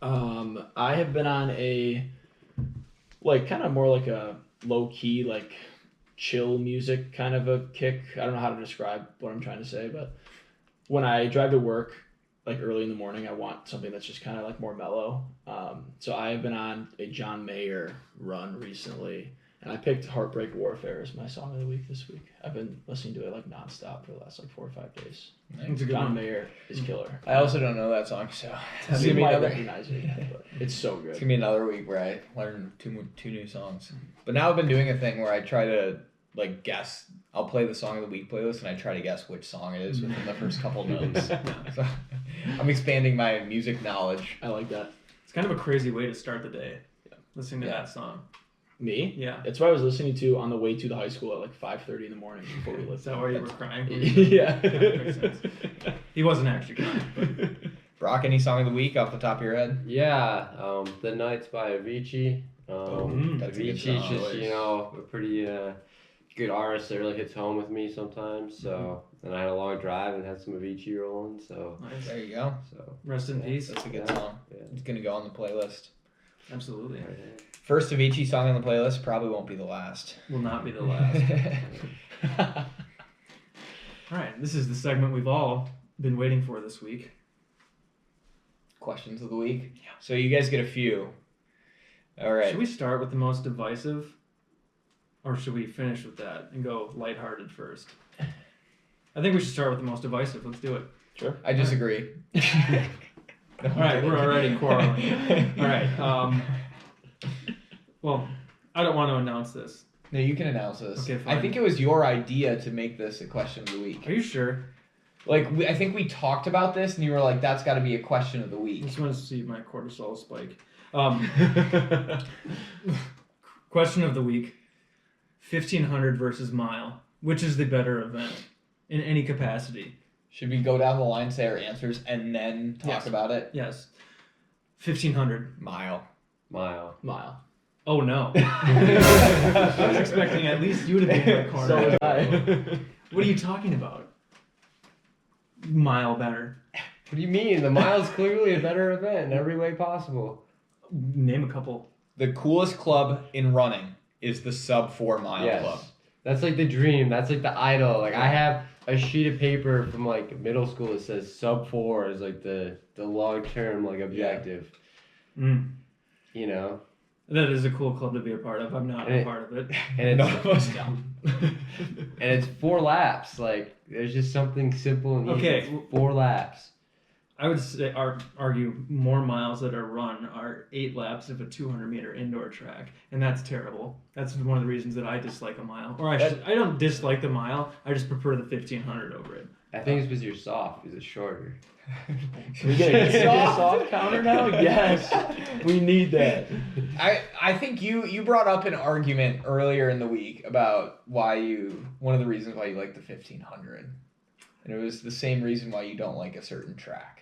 I have been on a kind of more like a low key, like chill music kind of a kick. I don't know how to describe what I'm trying to say, but when I drive to work, like early in the morning, I want something that's just kind of like more mellow. So I have been on a John Mayer run recently, and I picked Heartbreak Warfare as my song of the week this week. I've been listening to it like nonstop for the last 4 or 5 days. It's a good John one. Mayer is killer. I also don't know that song, so it's You gonna be might another, recognize it, but it's so it's good. gonna be another week where I learn two new songs. But now I've been doing a thing where I try to like guess. I'll play the song of the week playlist and I try to guess which song it is within the first couple notes. So I'm expanding my music knowledge. I like that. It's kind of a crazy way to start the day. Yeah. Listening to Yeah. that song. Me? Yeah. It's what I was listening to on the way to the high school at like 5:30 in the morning before we left. Is that why you were crying? Yeah. Makes sense. He wasn't actually crying. But Brock, any song of the week off the top of your head? Yeah, The Nights by Avicii. That's a good Avicii's song. just, a pretty good artist that really hits home with me sometimes. So, and I had a long drive and had some Avicii rolling. So, nice. There you go. Rest in peace. That's a good Yeah. song. Yeah. It's gonna go on the playlist. Absolutely. First Avicii song on the playlist probably won't be the last. Will not be the last. All right. This is the segment we've all been waiting for this week. Questions of the week. Yeah. So you guys get a few. All right. Should we start with the most divisive? Or should we finish with that and go lighthearted first? I think we should start with the most divisive. Let's do it. Sure. I disagree. All right, we're already quarreling. All right. Well, I don't want to announce this. No, you can announce this. Okay, fine. I think it was your idea to make this a question of the week. Are you sure? I think we talked about this, and you were like, "That's got to be a question of the I week." just want to see my cortisol spike. Question of the week: 1,500 versus mile. Which is the better event in any capacity? Should we go down the line, say our answers, and then talk Yes. about it? Yes. 1,500. Mile. Mile. Oh no. I was expecting at least you to be in my corner. So was I. What are you talking about? Mile better. What do you mean? The mile's clearly a better event in every way possible. Name a couple. The coolest club in running is the sub 4 mile Yes. club. That's like the dream. That's like the idol. Like I have a sheet of paper from like middle school that says sub 4 is like the long term like objective. Mm. You know? That is a cool club to be a part of. I'm not a part of it. And None it's of us know. and it's 4 laps. Like there's just something simple and easy. Okay. It's 4 laps. I would say argue more miles that are run are 8 laps of a 200-meter indoor track, and that's terrible. That's one of the reasons that I dislike a mile. Or I don't dislike the mile. I just prefer the 1,500 over it. I think it's because you're soft. Because it's shorter. Can we get a soft counter now? Yes. We need that. I think you brought up an argument earlier in the week about one of the reasons why you like the 1,500, and it was the same reason why you don't like a certain track.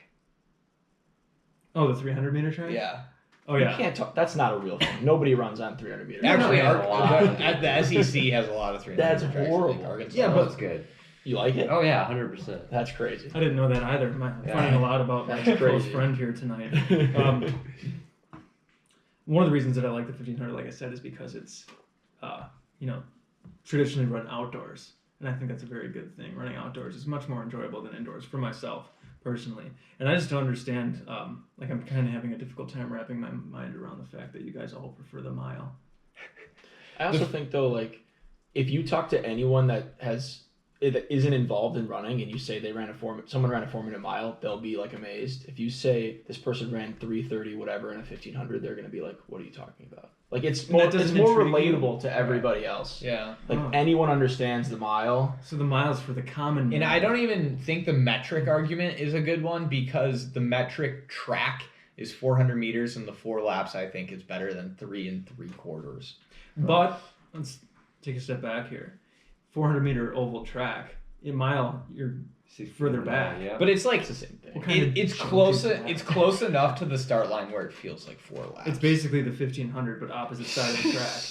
Oh, the 300-meter track? Yeah. Oh, yeah. You can't talk. That's not a real thing. Nobody runs on 300 meters. Actually, No. the SEC has a lot of 300 That's tracks, I think, horrible. Arkansas. Yeah, That's good. You like it? Oh yeah, 100%. That's crazy. I didn't know that either. I'm Yeah. finding a lot about my That's close crazy. friend here tonight. One of the reasons that I like the 1,500, like I said, is because it's, traditionally run outdoors. And I think that's a very good thing. Running outdoors is much more enjoyable than indoors for myself, personally. And I just don't understand, I'm kind of having a difficult time wrapping my mind around the fact that you guys all prefer the mile. I also think though, like, if you talk to anyone that isn't involved in running and you say someone ran a 4-minute mile, they'll be like amazed. If you say this person ran 3:30 whatever in a 1,500, they're gonna be like, "What are you talking about?" Like it's more intrigue relatable to everybody else. Yeah. Like Oh. anyone understands the mile. So the mile's for the common And man. I don't even think the metric argument is a good one because the metric track is 400 meters and the 4 laps I think is better than 3 3/4. But let's take a step back here. 400-meter oval track. In mile, you're further back. Yeah. But it's like It's the same thing. What kind of it's junk close. is that? It's close enough to the start line where it feels like 4 laps. It's basically the 1,500, but opposite side of the track.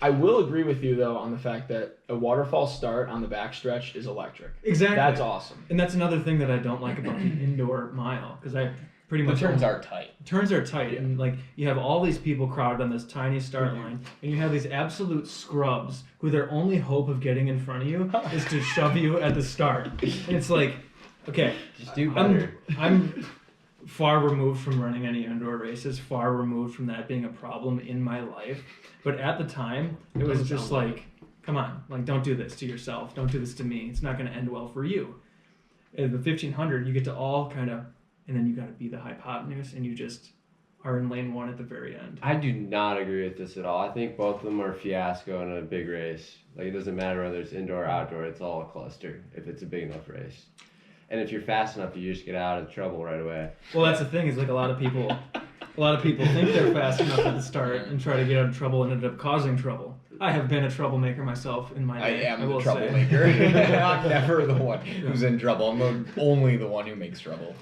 I will agree with you though on the fact that a waterfall start on the backstretch is electric. Exactly. That's awesome. And that's another thing that I don't like about the indoor mile, because I pretty the much turns are tight. turns are tight, Yeah. and like you have all these people crowded on this tiny start line, and you have these absolute scrubs who their only hope of getting in front of you is to shove you at the start. And it's like, okay, Just do better. I'm far removed from running any indoor races, far removed from that being a problem in my life. But at the time, it was Doesn't just sound like, come on, like don't do this to yourself. Don't do this to me. It's not going to end well for you. At the 1,500, you get to all kind of, and then you got to be the hypotenuse, and you just are in lane 1 at the very end. I do not agree with this at all. I think both of them are a fiasco in a big race. Like it doesn't matter whether it's indoor or outdoor. It's all a cluster if it's a big enough race. And if you're fast enough, you just get out of trouble right away. Well, that's the thing is like a lot of people think they're fast enough at the start and try to get out of trouble and end up causing trouble. I have been a troublemaker myself in my I day. am the will say. troublemaker. I'm never the one who's in trouble. I'm only the one who makes trouble.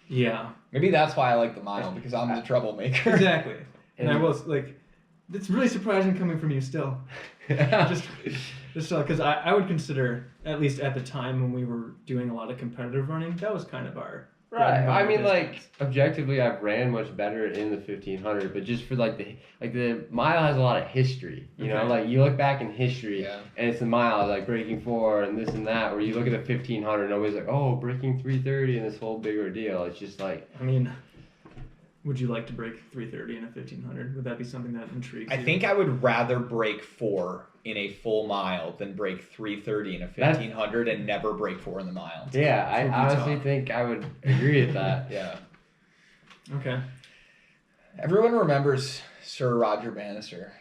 Yeah. Maybe that's why I like the mile because I'm the troublemaker. Exactly. And I And- was like, it's really surprising coming from you still. Just because I would consider, at least at the time when we were doing a lot of competitive running, that was kind of our bread and Right. I butter mean, like distance. objectively, I've ran much better in the 1,500, but just for the mile has a lot of history. You know, Okay. like you look back in history, Yeah. and it's the mile like breaking 4 and this and that. Where you look at the 1,500, nobody's like, oh, breaking 3:30 and this whole big ordeal. It's just like I mean, would you like to break 3:30 in a 1,500? Would that be something that intrigues I you? think I would rather break 4 in a full mile than break 3:30 in a 1,500 and never break 4 in the mile. yeah. I From honestly Utah. think I would agree with that. Yeah. Okay. Everyone remembers Sir Roger Bannister.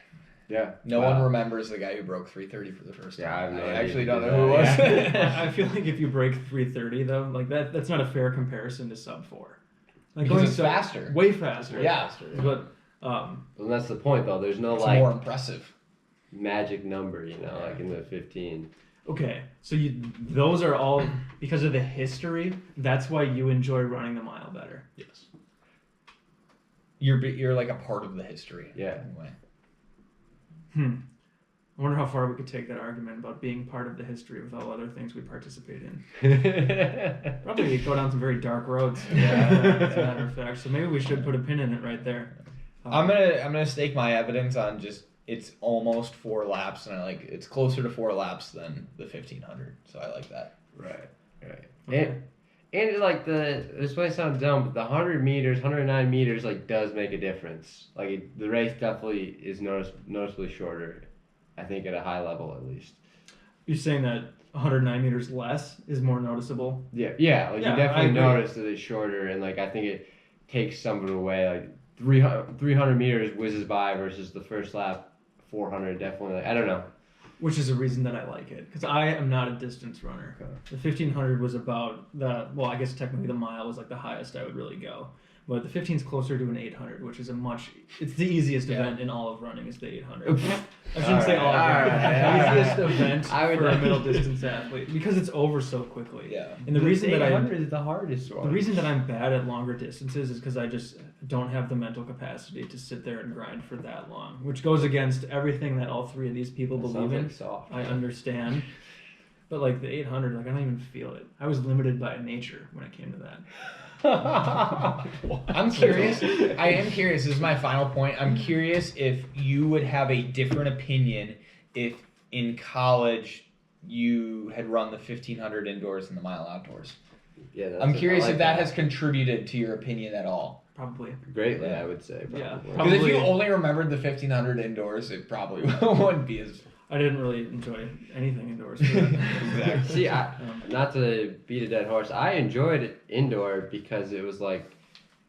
Yeah. No Wow. one remembers the guy who broke 3:30 for the first time. Yeah, I have no idea actually who don't did know who it was. Yeah. I feel like if you break 3:30 though, like that's not a fair comparison to sub 4. Like Because it's faster. way faster. Yeah. But Well, that's the point, though. There's no It's like more impressive. magic number, like in the 15. okay, so those are all because of the history. That's why you enjoy running the mile better. Yes. You're like a part of the history. Yeah. Anyway. I wonder how far we could take that argument about being part of the history with all other things we participate in. Probably go down some very dark roads. Yeah. As a matter of fact. So maybe we should put a pin in it right there. I'm gonna stake my evidence on just it's almost 4 laps, and it's closer to 4 laps than the 1500. So I like that. Right. Okay. And like this might sound dumb, but the 100 meters, 109 meters, like does make a difference. Like the race definitely is noticeably shorter. I think at a high level at least. You're saying that 109 meters less is more noticeable? Yeah. Like Yeah, you I definitely agree. notice that it's shorter, and like I think it takes some of it away. Like 300 meters whizzes by versus the first lap 400. Definitely. Like, I don't know. Which is a reason that I like it, because I am not a distance runner. Okay. The 1500 was about I guess technically the mile was like the highest I would really go. But the 15 is closer to an 800, which is it's the easiest Yeah. event in all of running is the 800. I shouldn't say all of Alright, running. alright. The easiest event I would for a not- middle distance athlete, because it's over so quickly. Yeah. And the reason that 800 is the hardest one. the reason that I'm bad at longer distances is because I just don't have the mental capacity to sit there and grind for that long, which goes against everything that all three of these people That believe sounds in. like soft. I understand. But like the 800, like I don't even feel it. I was limited by nature when it came to that. I'm curious. I am curious. This is my final point. I'm curious if you would have a different opinion if in college you had run the 1500 indoors and the mile outdoors. Yeah, I'm curious I like if that has contributed to your opinion at all. Probably. greatly. I would say. Yeah. Probably. Because if you Probably. only remembered the 1500 indoors, it probably wouldn't be as. I didn't really enjoy anything indoors. For that. Exactly. See, Um, not to beat a dead horse, I enjoyed it indoor because it was like,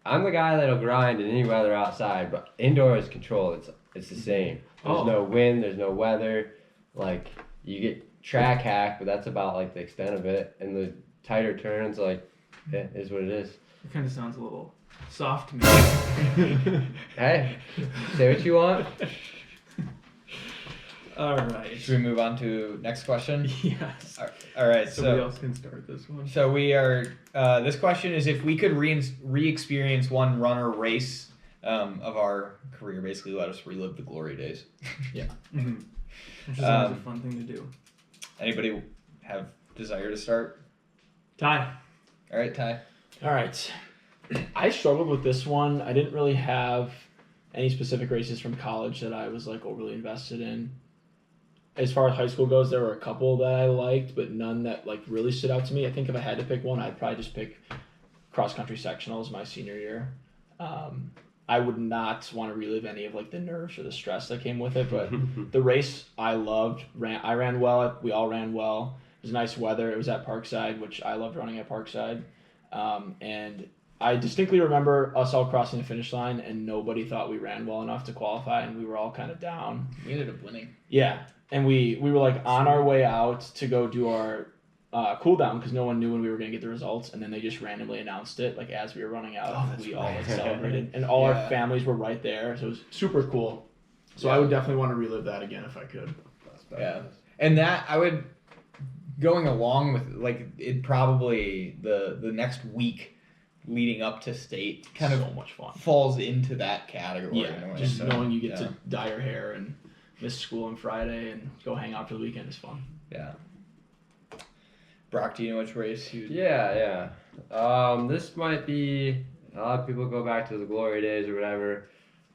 I'm the guy that'll grind in any weather outside, but indoor is control. It's the same. There's Oh. no wind. There's no weather. Like you get track hack, but that's about like the extent of it. And the tighter turns, like, it is what it is. it kind of sounds a little soft to me. Hey, say what you want. All right. Should we move on to next question? Yes. All right. Somebody So else can start this one. so we are. This question is if we could re-experience one run or race of our career, basically let us relive the glory days. Mm-hmm. Which is always a Um, fun thing to do. Anybody have desire to start? Ty. All right, Ty. All right. I struggled with this one. I didn't really have any specific races from college that I was like overly invested in. As far as high school goes, there were a couple that I liked, but none that like really stood out to me. I think if I had to pick one, I'd probably just pick cross country sectionals my senior year. I would not want to relive any of like the nerves or the stress that came with it, but the race I loved. I ran well. We all ran well. It was nice weather. It was at Parkside, which I loved running at Parkside. And I distinctly remember us all crossing the finish line, and nobody thought we ran well enough to qualify, and we were all kind of down. We ended up winning. Yeah, and we were like on our way out to go do our cool down because no one knew when we were gonna get the results, and then they just randomly announced it like as we were running out. Oh, that's we all right. like celebrated, and all Yeah. our families were right there, so it was super cool. So Yeah. I would definitely want to relive that again if I could. Yeah. And that I would going along with like it probably the next week leading up to state kind so of much fun. falls into that category. in a Yeah, way, just so, knowing you get yeah. to dye your hair and miss school on Friday and go hang out for the weekend is fun. Yeah. Brock, do you know which race you? Yeah. This might be a lot of people go back to the glory days or whatever,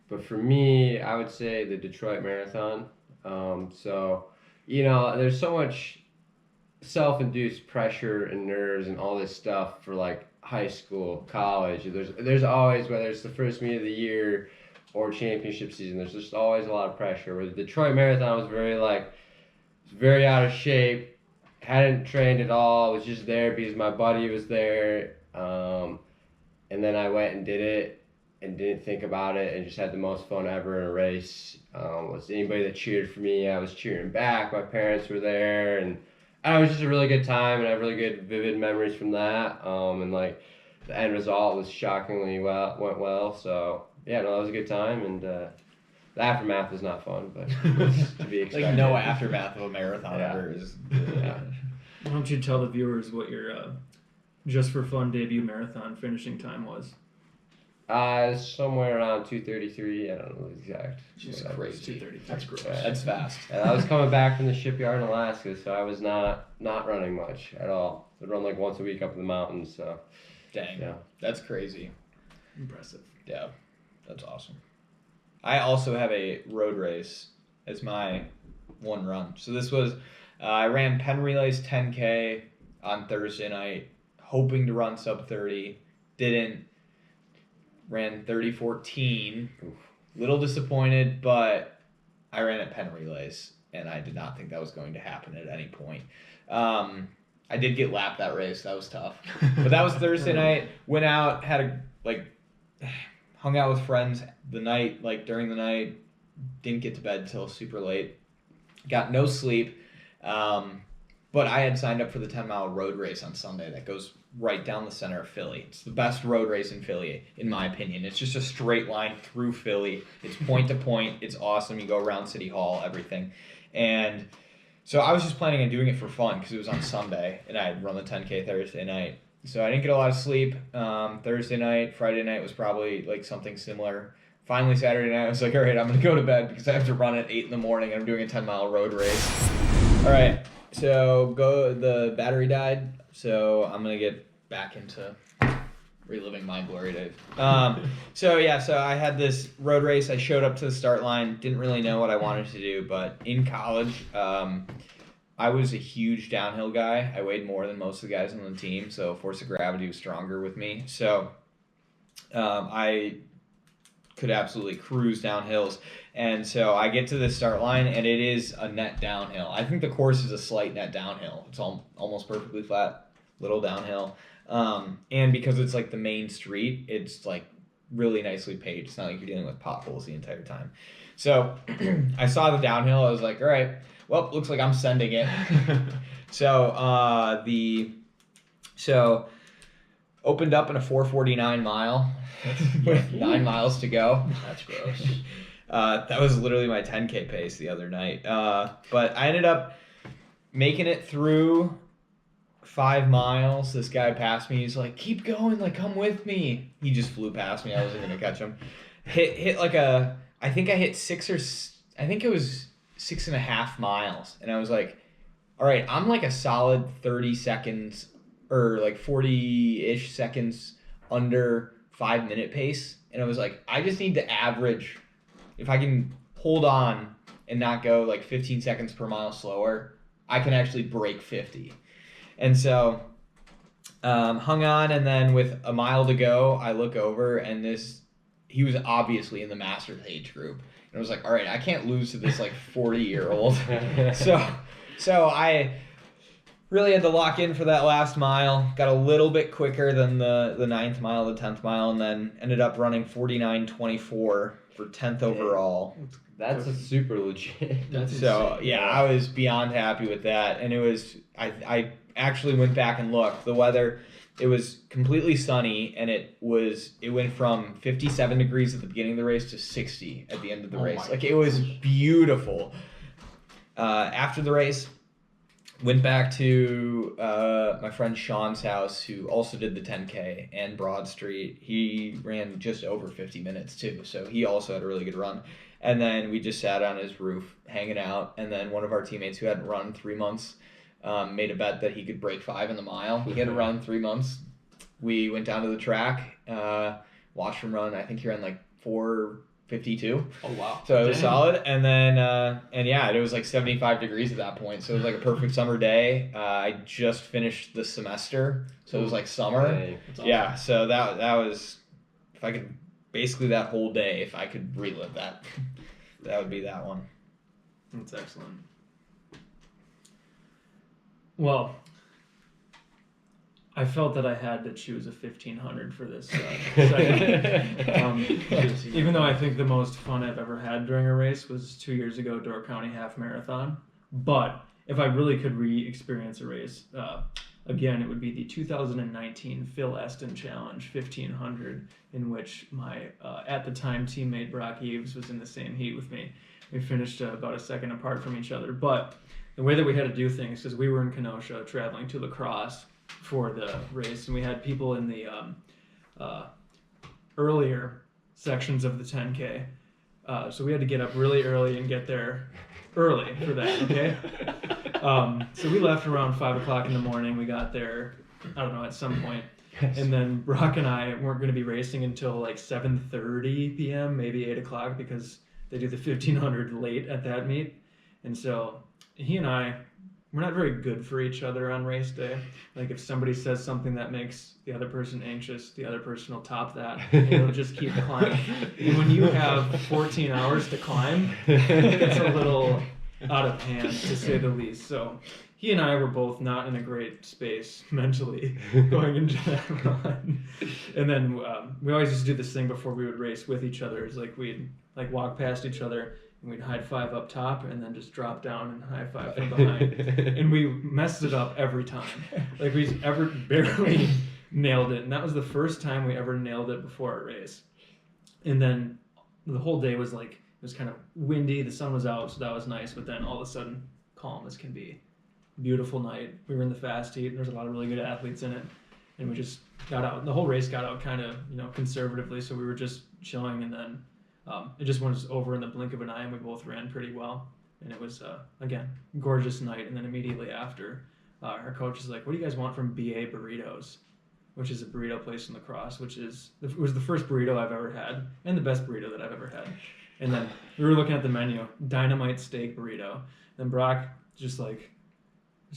but for me, I would say the Detroit Marathon. So, there's so much self-induced pressure and nerves and all this stuff for like high school, college. There's always, whether it's the first meet of the year or championship season, there's just always a lot of pressure. Where the Detroit Marathon was very out of shape, hadn't trained at all, was just there because my buddy was there. And then I went and did it, and didn't think about it and just had the most fun ever in a race. Was anybody that cheered for me, I was cheering back. My parents were there, and it was just a really good time, and I have really good vivid memories from that. And like the end result was shockingly went well. So yeah, no, that was a good time, and the aftermath was not fun, but it's to be expected. Like no aftermath of a marathon Yeah. ever is. Yeah. Why don't you tell the viewers what your just for fun debut marathon finishing time was? Somewhere around 2:33. I don't know the exact. Just whatever. crazy. 2:33. That's gross. That's fast. And I was coming back from the shipyard in Alaska, so I was not running much at all. I'd run like once a week up in the mountains. So Dang. yeah. That's crazy. Impressive. Yeah. That's awesome. I also have a road race as my one run. So this was, I ran Penn Relays 10K on Thursday night, hoping to run sub 30. Didn't. Ran 30:14. Little disappointed, but I ran at Penn Relays, and I did not think that was going to happen at any point. I did get lapped that race. That was tough. But that was Thursday night. Went out, hung out with friends the night, during the night. Didn't get to bed till super late. Got no sleep. But I had signed up for the 10-mile road race on Sunday that goes right down the center of Philly. It's the best road race in Philly, in my opinion. It's just a straight line through Philly. It's point to point. It's awesome. You go around City Hall, everything. And so I was just planning on doing it for fun because it was on Sunday, and I had run the 10K Thursday night. So I didn't get a lot of sleep Thursday night. Friday night was probably something similar. Finally, Saturday night, I was like, all right, I'm going to go to bed because I have to run at 8 in the morning, and I'm doing a 10-mile road race. All right, so the battery died, so I'm going to get back into reliving my glory days. So I had this road race. I showed up to the start line, didn't really know what I wanted to do, but in college, I was a huge downhill guy. I weighed more than most of the guys on the team, so force of gravity was stronger with me. So I could absolutely cruise down hills. And so I get to the start line, and it is a net downhill. I think the course is a slight net downhill. It's almost perfectly flat, little downhill. And because it's the main street, it's really nicely paved. It's not like you're dealing with potholes the entire time. So I saw the downhill. I was like, all right, well, looks like I'm sending it. So opened up in a 4:49 mile with 9 miles to go. That's gross. That was literally my 10K pace the other night. But I ended up making it through 5 miles. This guy passed me. He's like, keep going, come with me. He just flew past me. I wasn't going to catch him. I think I hit I think it was 6.5 miles. And I was like, all right, I'm a solid 30 seconds or 40-ish seconds under 5-minute pace. And I was like, I just need to average, if I can hold on and not go 15 seconds per mile slower, I can actually break 50. And so hung on, and then with a mile to go, I look over, and he was obviously in the Masters age group. And I was like, all right, I can't lose to this 40-year-old. So I really had to lock in for that last mile. Got a little bit quicker than the 9th mile, the 10th mile, and then ended up running 49:24 for 10th overall. That's a super legit. That's So insane. yeah, I was beyond happy with that, and it was I actually went back and looked. The weather, it was completely sunny, and it went from 57 degrees at the beginning of the race to 60 at the end of the race. It was beautiful. After the race, went back to my friend Sean's house, who also did the 10K and Broad Street. He ran just over 50 minutes too, so he also had a really good run. And then we just sat on his roof hanging out, and then one of our teammates who hadn't run in 3 months made a bet that he could break 5 in the mile. He hadn't run in 3 months. We went down to the track, watched him run. I think he ran 4:52. Oh wow. So it was solid. And then it was 75 degrees at that point. So it was a perfect summer day. I just finished the semester, so it was summer. Dang. That's awesome. Yeah. So that was, if I could, basically that whole day, if I could relive that, that would be that one. That's excellent. Well, I felt that I had to choose a 1500 for this second. Even though I think the most fun I've ever had during a race was 2 years ago, Door County Half Marathon. But if I really could re-experience a race again, it would be the 2019 Phil Eston Challenge 1500, in which my at the time teammate Brock Eves was in the same heat with me. We finished about a second apart from each other, but the way that we had to do things, because we were in Kenosha traveling to La Crosse for the race, and we had people in the earlier sections of the 10K. So we had to get up really early and get there early for that, okay? So we left around 5 o'clock in the morning. We got there, I don't know, at some point. And then Brock and I weren't going to be racing until like 7:30 p.m., maybe 8 o'clock, because they do the 1500 late at that meet. And so he and I, we're not very good for each other on race day. Like if somebody says something that makes the other person anxious, the other person will top that and it'll just keep climbing. And when you have 14 hours to climb, it's a little out of hand to say the least. So he and I were both not in a great space mentally going into that run. And then we always used to do this thing before we would race with each other. It's like we'd like walk past each other and we'd high five up top and then just drop down and high five from behind. And we messed it up every time. Like we ever barely nailed it. And that was the first time we ever nailed it before a race. And then the whole day was like, it was kind of windy. The sun was out, so that was nice. But then all of a sudden, calm as can be. Beautiful night. We were in the fast heat. And there's a lot of really good athletes in it. And we just got out. The whole race got out kind of, conservatively. So we were just chilling and then it just was over in the blink of an eye, and we both ran pretty well. And it was, again, gorgeous night. And then immediately after, our coach is like, what do you guys want from BA Burritos? Which is a burrito place in La Crosse, it was the first burrito I've ever had, and the best burrito that I've ever had. And then we were looking at the menu, dynamite steak burrito. Then Brock just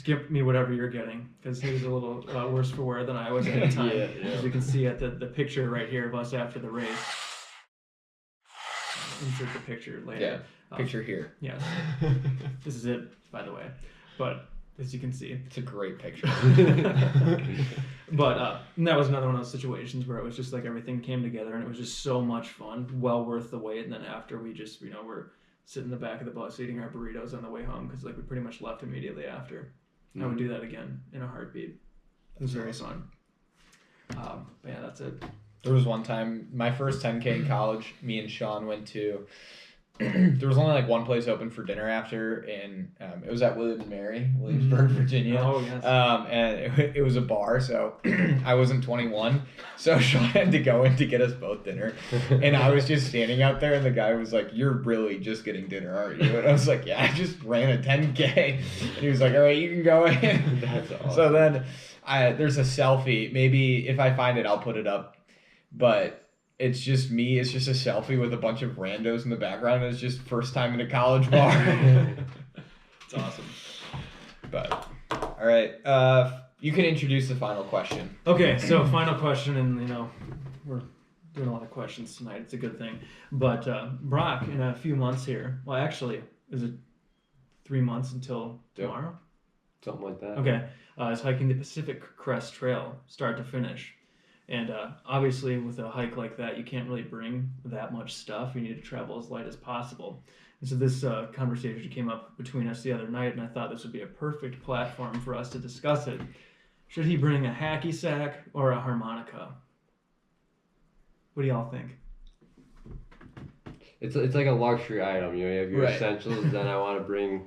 give me whatever you're getting, because he was a little worse for wear than I was at the time. As you can see at the picture right here of us after the race. Insert the picture later. Yeah, picture here. Yes. This is it, by the way. But as you can see. It's a great picture. But that was another one of those situations where it was just like everything came together and it was just so much fun, well worth the wait. And then after we just, we're sitting in the back of the bus eating our burritos on the way home because we pretty much left immediately after. I would do that again in a heartbeat. It was very fun. But yeah, that's it. There was one time, my first 10K in college, me and Sean went to, there was only one place open for dinner after, and it was at William and Mary, Williamsburg, Virginia. Oh, yes. And it was a bar, so I wasn't 21, so Sean had to go in to get us both dinner, and I was just standing out there, and the guy was like, you're really just getting dinner, aren't you? And I was like, yeah, I just ran a 10K, and he was like, all right, you can go in. That's awesome. So then there's a selfie, maybe if I find it, I'll put it up, but it's just me. It's just a selfie with a bunch of randos in the background. It's just first time in a college bar. It's awesome. But, all right. You can introduce the final question. Okay, so final question, and we're doing a lot of questions tonight. It's a good thing. But Brock, in a few months here, well, actually, is it 3 months until tomorrow? Something like that. Okay, is hiking the Pacific Crest Trail, start to finish. And obviously, with a hike like that, you can't really bring that much stuff. You need to travel as light as possible. And so this conversation came up between us the other night, and I thought this would be a perfect platform for us to discuss it. Should he bring a hacky sack or a harmonica? What do y'all think? It's like a luxury item. You have your Right. essentials, then I want to bring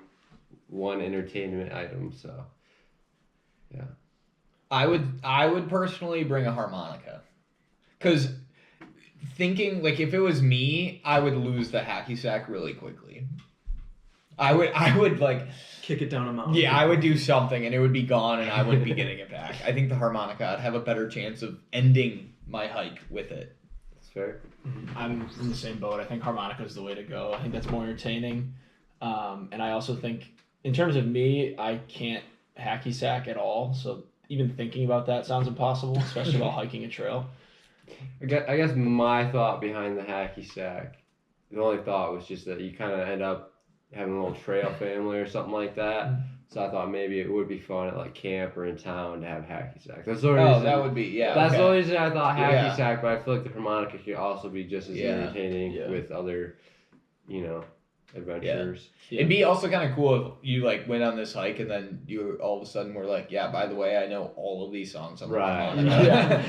one entertainment item. So, yeah. I would personally bring a harmonica, because thinking if it was me, I would lose the hacky sack really quickly. I would Kick it down a mountain. yeah, I would do something and it would be gone and I wouldn't be getting it back. I think the harmonica, I'd have a better chance of ending my hike with it. That's fair. I'm in the same boat. I think harmonica is the way to go. I think that's more entertaining. And I also think, in terms of me, I can't hacky sack at all. So even thinking about that sounds impossible, especially while hiking a trail. I guess my thought behind the hacky sack, the only thought was just that you kind of end up having a little trail family or something like that. So I thought maybe it would be fun at like camp or in town to have hacky sack. That's the only Oh, reason. that would be, yeah. That's okay. the only reason I thought hacky Yeah. sack, but I feel like the harmonica could also be just as Yeah. entertaining with other, adventures. Yeah. It'd be also kind of cool if you like went on this hike and then you all of a sudden were like, yeah, by the way, I know all of these songs on the Right. harmonica.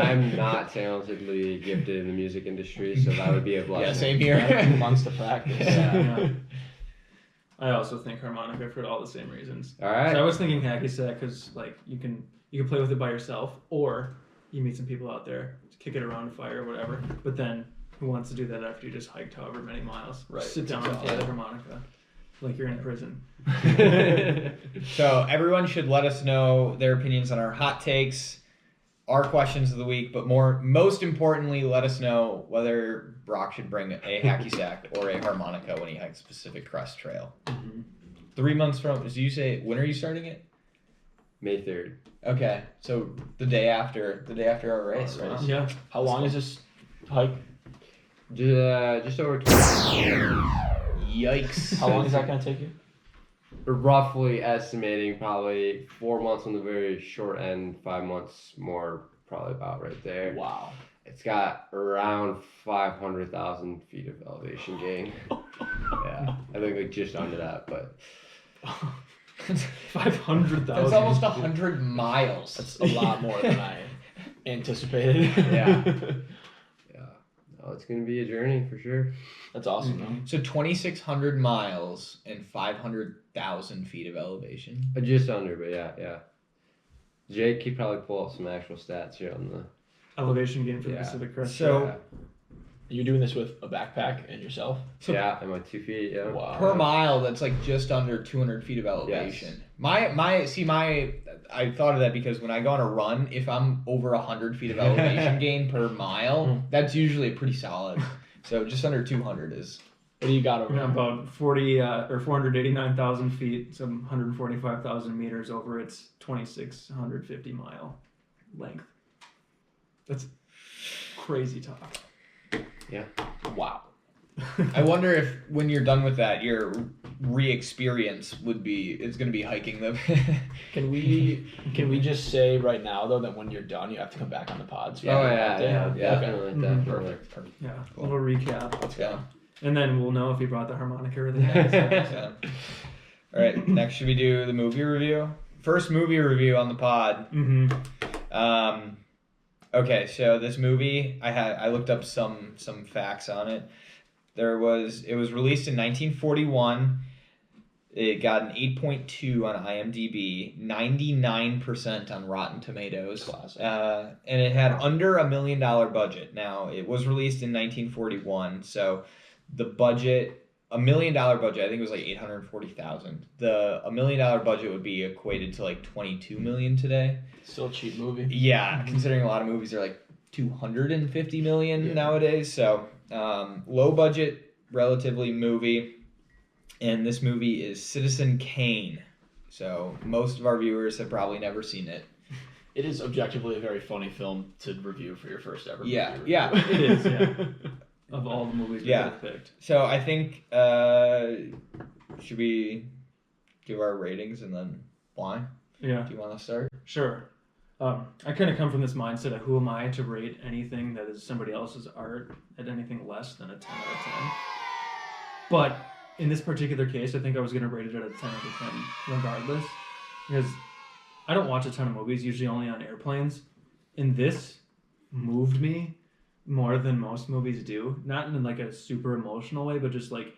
I'm not talentedly gifted in the music industry, so that would be a blessing. Yeah, same You have a few here. months to practice. Yeah. I also think harmonica for all the same reasons. All right. So I was thinking hacky sack because like you can play with it by yourself, or you meet some people out there, kick it around a fire or whatever. But then who wants to do that after you just hiked however many miles? Right. Sit down and play the harmonica like you're in prison. So everyone should let us know their opinions on our hot takes, our questions of the week, but most importantly, let us know whether Brock should bring a hacky sack or a harmonica when he hikes Pacific Crest Trail. 3 months from, did you say, when are you starting it? May 3rd. Okay, so the day after our race, right? Yeah. How long is this hike? Just over 20. Yikes. How long is that going to take you? Roughly estimating probably 4 months on the very short end, 5 months more, probably about right there. Wow. It's got around 500,000 feet of elevation gain. Yeah, I think like just under that, but 500,000. That's almost 100 miles. That's a lot more than I anticipated. Yeah. yeah, no, it's gonna be a journey for sure. That's awesome, though. So 2,600 miles and 500,000 feet of elevation. Just under, but yeah. Jake could probably pull up some actual stats here on the. Elevation gain for the Yeah. Pacific Crest. So You're doing this with a backpack and yourself? So- yeah, and my 2 feet. Yeah. Wow. Per mile, that's like just under 200 feet of elevation. Yes. I thought of that because when I go on a run, if I'm over 100 feet of elevation gain per mile, that's usually pretty solid. So just under 200 is. What do you got over Yeah, there? about 489,000 feet, some 145,000 meters over its 2,650 mile length. That's crazy talk. Wow. I wonder if when you're done with that, your re-experience it's going to be hiking them. Can we just say right now though that when you're done you have to come back on the pod? So you Oh have to yeah, update? definitely, Mhm. definitely. Perfect. Yeah, Cool. a little recap. Let's go. And then we'll know if he brought the harmonica or the hacky So, all right, next should we do the movie review? First movie review on the pod. Mm-hmm. Okay, so this movie, I looked up some facts on it. It was released in 1941. It got an 8.2 on IMDb, 99% on Rotten Tomatoes. Classic. And it had under $1 million budget. Now, it was released in 1941, so the budget, $1 million budget, I think it was like $840,000. The $1 million budget would be equated to like $22 million today. Still a cheap movie. Yeah, considering a lot of movies are like $250 million nowadays. So low budget, relatively movie. And this movie is Citizen Kane. So most of our viewers have probably never seen it. It is objectively a very funny film to review for your first ever Yeah, movie review. yeah. It is, yeah. Of all the movies we Yeah. could have picked. So I think, should we give our ratings and then why? Yeah, Do you want to start? sure. I kind of come from this mindset of who am I to rate anything that is somebody else's art at anything less than a 10 out of 10. But in this particular case, I think I was going to rate it at a 10 out of 10 regardless. Because I don't watch a ton of movies, usually only on airplanes. And this moved me more than most movies do. Not in like a super emotional way, but just like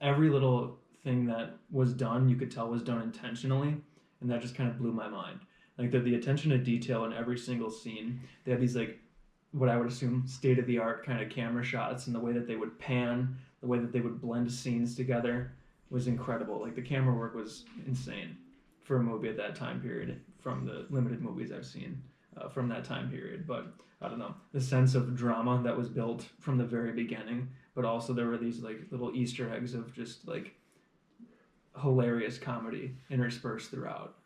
every little thing that was done, you could tell was done intentionally. And that just kind of blew my mind. Like the attention to detail in every single scene. They had these like, what I would assume, state-of-the-art kind of camera shots, and the way that they would pan, the way that they would blend scenes together was incredible. Like the camera work was insane for a movie at that time period from the limited movies I've seen from that time period. But I don't know, the sense of drama that was built from the very beginning, but also there were these like little Easter eggs of just like hilarious comedy interspersed throughout.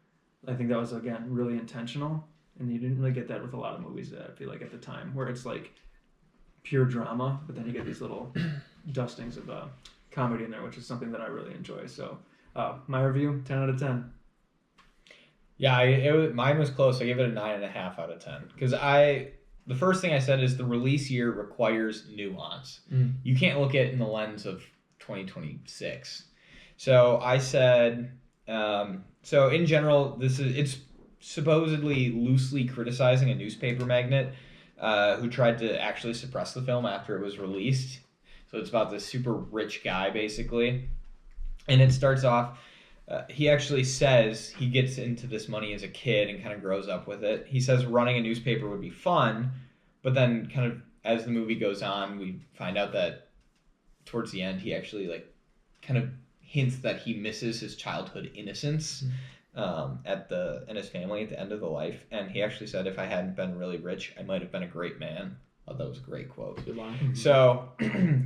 I think that was, again, really intentional, and you didn't really get that with a lot of movies that I feel like at the time, where it's like pure drama, but then you get these little dustings of comedy in there, which is something that I really enjoy. So My review, 10 out of 10. Yeah, mine was close. I gave it a 9.5 out of 10 because the first thing I said is the release year requires nuance. You can't look at it in the lens of 2026. So I said, so in general, it's supposedly loosely criticizing a newspaper magnate who tried to actually suppress the film after it was released. So it's about this super rich guy basically, and it starts off. He actually says he gets into this money as a kid and kind of grows up with it. He says running a newspaper would be fun, but then kind of as the movie goes on, we find out that towards the end he actually like kind of hints that he misses his childhood innocence and his family at the end of the life. And he actually said, "If I hadn't been really rich, I might have been a great man." Oh, that was a great quote. Good line. So,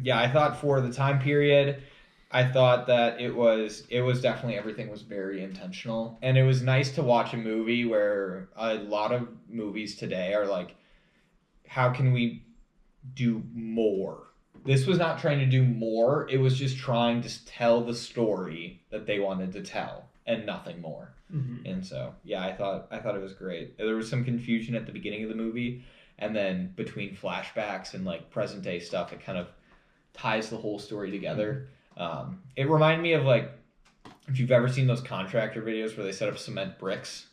yeah, I thought for the time period, I thought that it was definitely everything was very intentional, and it was nice to watch a movie where a lot of movies today are like, how can we do more? This was not trying to do more. It was just trying to tell the story that they wanted to tell and nothing more. And so, yeah, I thought it was great. There was some confusion at the beginning of the movie, and then between flashbacks and like present day stuff, it kind of ties the whole story together. It reminded me of like if you've ever seen those contractor videos where they set up cement bricks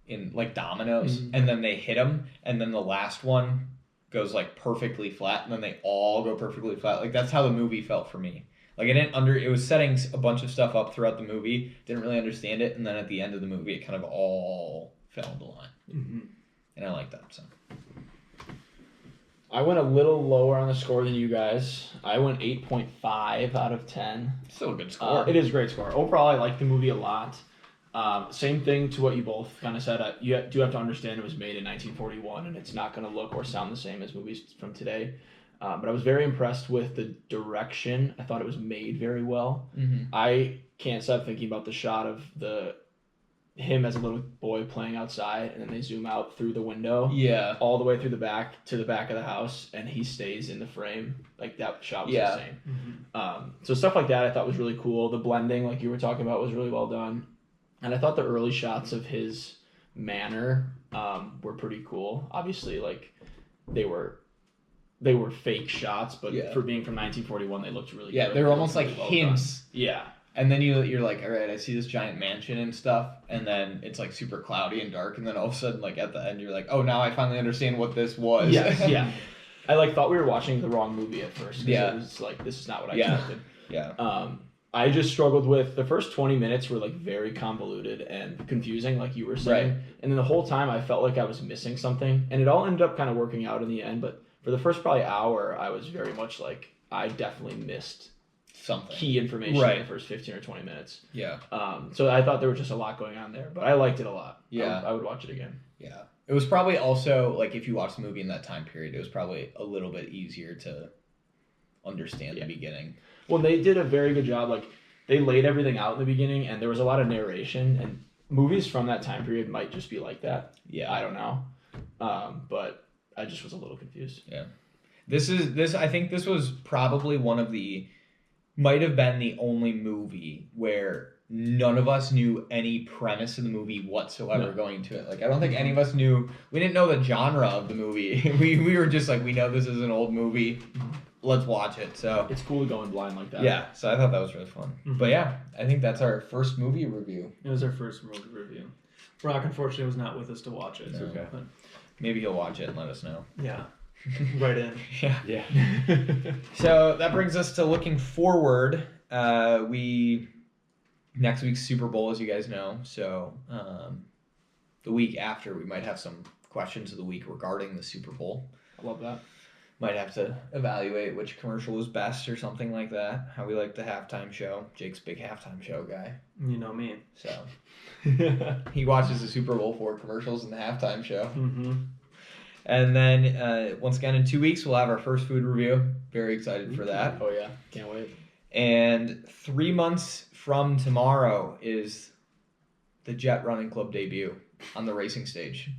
in like dominoes and then they hit them and then the last one goes like perfectly flat and then they all go perfectly flat. Like that's how the movie felt for me. Like it was setting a bunch of stuff up throughout the movie, didn't really understand it, and then at the end of the movie it kind of all fell into line. And I like that. So I went a little lower on the score than you guys. I went 8.5 out of 10. still a good score. It is a great score. Overall, I like the movie a lot. Same thing to what you both kind of said. You do have to understand it was made in 1941, and it's not going to look or sound the same as movies from today. But I was very impressed with the direction. I thought it was made very well. I can't stop thinking about the shot of him as a little boy playing outside, and then they zoom out through the window, all the way through the back to the back of the house, and he stays in the frame. Like that shot was insane. So stuff like that I thought was really cool. The blending, like you were talking about, was really well done, and I thought the early shots of his manor were pretty cool. Obviously, like they were fake shots, but for being from 1941, they looked really good. They were almost like really well hints. done. Yeah. And then you're like, all right, I see this giant mansion and stuff, and then it's like super cloudy and dark, and then all of a sudden, like at the end, you're like, oh, now I finally understand what this was. Yes, yeah. I like thought we were watching the wrong movie at first. It was like, this is not what I expected. I just struggled with the first 20 minutes were like very convoluted and confusing, like you were saying. Right. And then the whole time I felt like I was missing something, and it all ended up kind of working out in the end. But for the first probably hour, I was very much like, I definitely missed something key information in the first 15 or 20 minutes. So I thought there was just a lot going on there, but I liked it a lot. I would watch it again. It was probably also like if you watch the movie in that time period, it was probably a little bit easier to understand the beginning. Well, they did a very good job. Like they laid everything out in the beginning, and there was a lot of narration, and movies from that time period might just be like that. I don't know, but I just was a little confused. I think this was probably might have been the only movie where none of us knew any premise of the movie whatsoever going into it. Like, I don't think any of us we didn't know the genre of the movie. we were just like, we know this is an old movie. Let's watch it. So it's cool to go in blind like that. Yeah, so I thought that was really fun. But yeah, I think that's our first movie review. It was our first movie review. Brock, unfortunately, was not with us to watch it. No. Okay. But maybe he'll watch it and let us know. Yeah. Right in. Yeah. So that brings us to looking forward. Next week's Super Bowl, as you guys know. So the week after, we might have some questions of the week regarding the Super Bowl. I love that. Might have to evaluate which commercial was best or something like that. How we like the halftime show. Jake's a big halftime show guy. You know me. So he watches the Super Bowl for commercials and the halftime show. And then once again in 2 weeks, we'll have our first food review. Very excited for that. Oh yeah, can't wait. And 3 months from tomorrow is the Jet Running Club debut on the racing stage.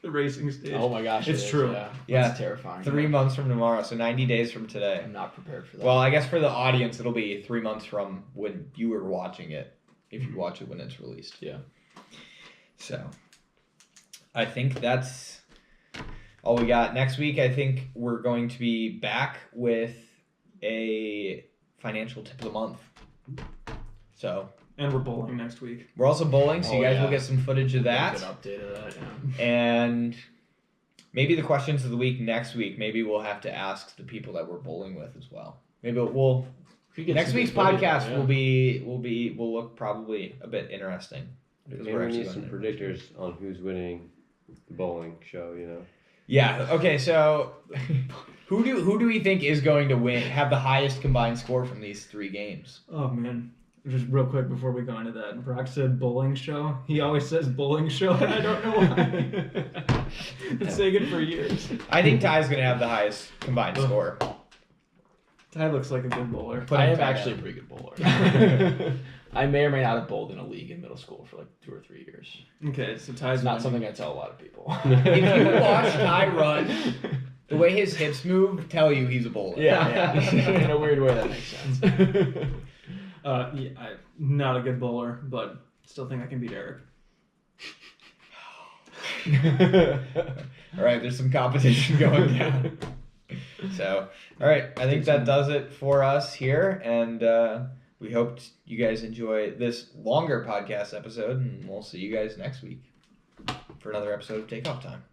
The racing stage. Oh my gosh, It's it is, true. Yeah, Yeah. That's terrifying. 3 months from tomorrow, so 90 days from today. I'm not prepared for that. Well, I guess for the audience, it'll be 3 months from when you were watching it, if you watch it when it's released. Yeah. So, I think that's all we got. Next week, I think we're going to be back with a financial tip of the month. So, And we're bowling next week. we're also bowling, so you Oh, guys yeah. will get some footage of that. Good update of that. Yeah. And maybe the questions of the week next week, maybe we'll have to ask the people that we're bowling with as well. Maybe we'll If you get next some week's good footage, podcast yeah. will look probably a bit interesting. because Maybe we're we actually need some going predictors on who's winning the bowling show. Yeah. Okay. So, who do we think is going to win? Have the highest combined score from these 3 games? Oh man. Just real quick before we go into that, Brock said bowling show. He always says bowling show, and I don't know why. Been saying it for years. I think Ty's going to have the highest combined score. Ty looks like a good bowler. Put I him am down. actually a pretty good bowler. I may or may not have bowled in a league in middle school for like 2 or 3 years. Okay, so Ty's It's not winning. something I tell a lot of people. If you watch Ty run, the way his hips move tell you he's a bowler. Yeah. In a weird way, that makes sense. Yeah, I'm not a good bowler, but still think I can beat Eric. All right, there's some competition going down. So, all right, I think that does it for us here, and we hope you guys enjoy this longer podcast episode, and we'll see you guys next week for another episode of Takeoff Time.